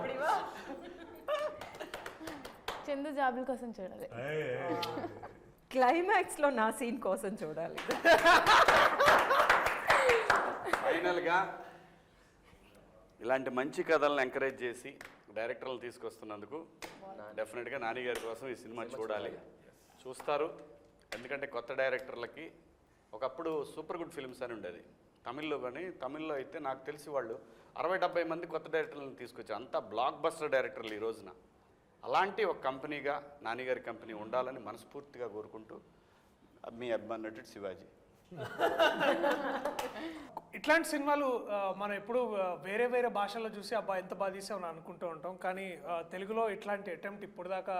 చందు జాబుల కోసం చూడాలి. క్లైమాక్స్లో నా సీన్ కోసం చూడాలి. ఫైనల్గా ఇలాంటి మంచి కథలను ఎంకరేజ్ చేసి డైరెక్టర్లు తీసుకొస్తున్నందుకు డెఫినెట్గా నాని గారి కోసం ఈ సినిమా చూడాలి. చూస్తారు. ఎందుకంటే కొత్త డైరెక్టర్లకి ఒకప్పుడు సూపర్ గుడ్ ఫిల్మ్స్ అని ఉండేది తమిళ్లో, కానీ తమిళ్లో అయితే నాకు తెలిసి వాళ్ళు 60-70 మంది కొత్త డైరెక్టర్లను తీసుకొచ్చారు. అంతా బ్లాక్ బస్టర్ డైరెక్టర్లు ఈ రోజున. అలాంటి ఒక కంపెనీగా నానిగారి కంపెనీ ఉండాలని మనస్ఫూర్తిగా కోరుకుంటూ మీ అభిమాన నటుడు శివాజీ. ఇట్లాంటి సినిమాలు మనం ఎప్పుడు వేరే వేరే భాషల్లో చూసి అబ్బా ఎంత బాగా తీసామని అనుకుంటూ ఉంటాం. కానీ తెలుగులో ఇట్లాంటి అటెంప్ట్ ఇప్పుడు దాకా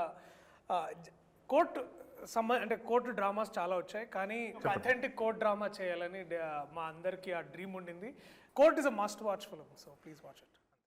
కోర్టు డ్రామాస్ చాలా వచ్చాయి, కానీ అథెంటిక్ కోర్ట్ డ్రామా చేయాలని మా అందరికీ ఆ డ్రీమ్ ఉండింది. Court is a must watch film, so please watch it.